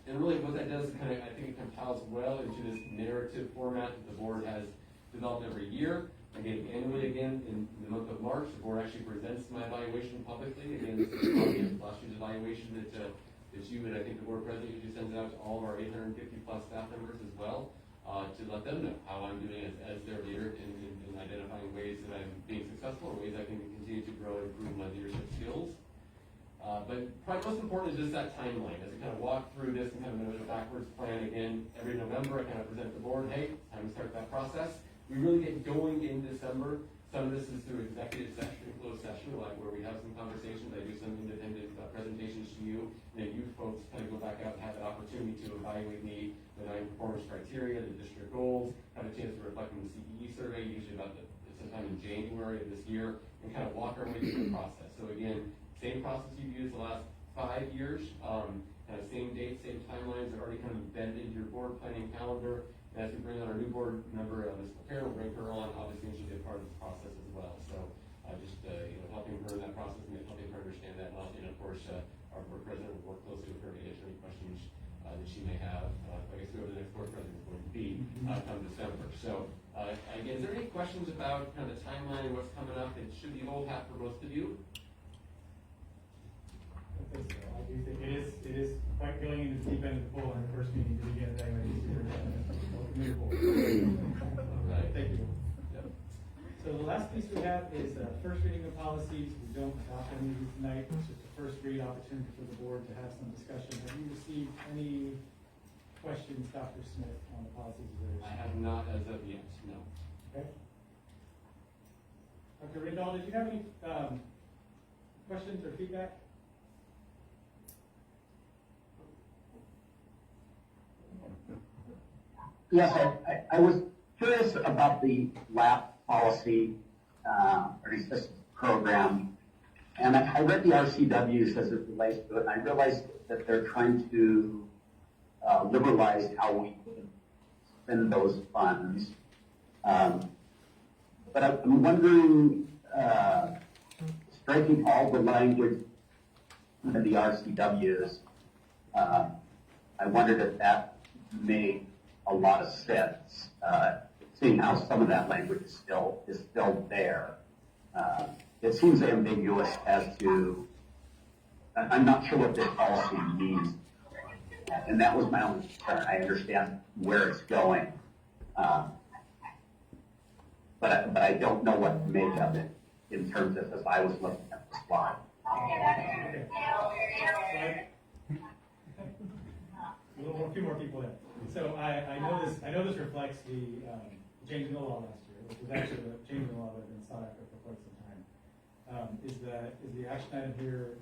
And really what that does is kind of, I think it compiles well into this narrative format that the board has developed every year. Again, annually again, in the month of March, the board actually presents my evaluation publicly. Again, this is a copy of last year's evaluation that you and I think the board president usually sends out to all of our 850 plus staff members as well, to let them know how I'm doing as their leader in identifying ways that I'm being successful or ways I can continue to grow and improve my leadership skills. But probably most important is just that timeline. As we kind of walk through this and kind of a backwards plan again, every November I kind of present the board, hey, time to start that process. We really get going in December. Some of this is through executive session, closed session, like where we have some conversations. I do some independent presentations to you. And then you folks kind of go back out and have an opportunity to evaluate me, the 9 performance criteria, the district goals, have a chance to reflect on the CEE survey, usually about sometime in January of this year, and kind of walk our way through the process. So again, same process you've used the last 5 years, kind of same dates, same timelines are already kind of embedded into your board planning calendar. And as we bring on our new board member, Ms. McCarroll, we'll bring her on, obviously, and she'll be a part of this process as well. So just helping her in that process and helping her understand that. And of course, our board president will work closely with her to answer any questions that she may have. I guess whoever the next board president is going to be come December. So again, is there any questions about kind of the timeline and what's coming up? It should be old hat for most of you. I do think it is quite going into the deep end of the pool in the first meeting to begin Right. Thank you. Yep. So the last piece we have is first reading of policies. We don't adopt any of these tonight. It's just a first read opportunity for the board to have some discussion. Have you received any questions, Dr. Smith, on the policies? I have not as of yet, no. Okay. Dr. Rindall, did you have any questions or feedback? Yes, I was curious about the LAP policy, or assistance program, and I read the RCWs as it relates to it, and I realized that they're trying to liberalize how we spend those funds. But I'm wondering, striking all the language in the RCWs, I wondered if that made a lot of sense, seeing how some of that language is still there. It seems ambiguous as to, I'm not sure what this policy means, and that was my only concern. I understand where it's going, but I don't know what to make of it in terms of as I was looking at the slide. A few more people there. So I know this reflects the change in the law last year, which was actually the change in the law that had been sought after for quite some time. Is the action item here,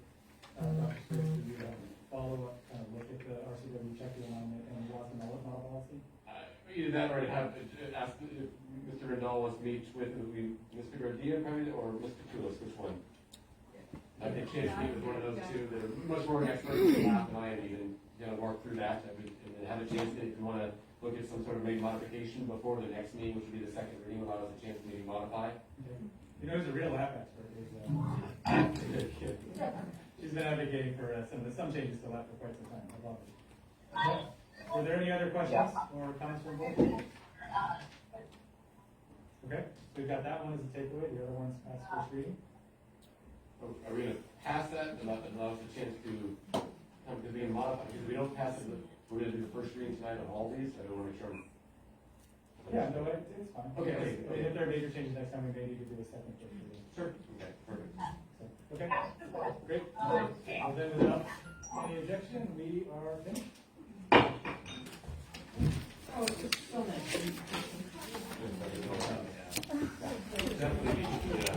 Dr. Smith, do you have a follow-up kind of look at the RCW check-in on it and the model policy? Either that or I'd have to ask if Mr. Rindall wants to meet with Mr. Gardia probably, or Mr. Tulis, which one? I've had a chance to meet with one of those two that are much more experts in math than I am even. Work through that and have a chance to, if you want to look at some sort of maybe modification before the next meeting, which would be the second reading, allow us a chance to maybe modify. Okay. He's a real app expert. She's been advocating for some changes to LAP for quite some time. I love it. Okay. Were there any other questions or comments from both? Okay, so we've got that one as a takeaway. The other one's past first reading. Are we going to pass that and allow us a chance to because we can modify, because if we don't pass it, we're going to do the first reading tonight on all these, so I don't want to make sure. Yeah, no, it's fine. Okay. If there are major changes next time, we may need to do a second first reading. Sure. Okay, perfect. Okay, great. Well, then without any objection, we are finished. Oh, it's so nice. Definitely.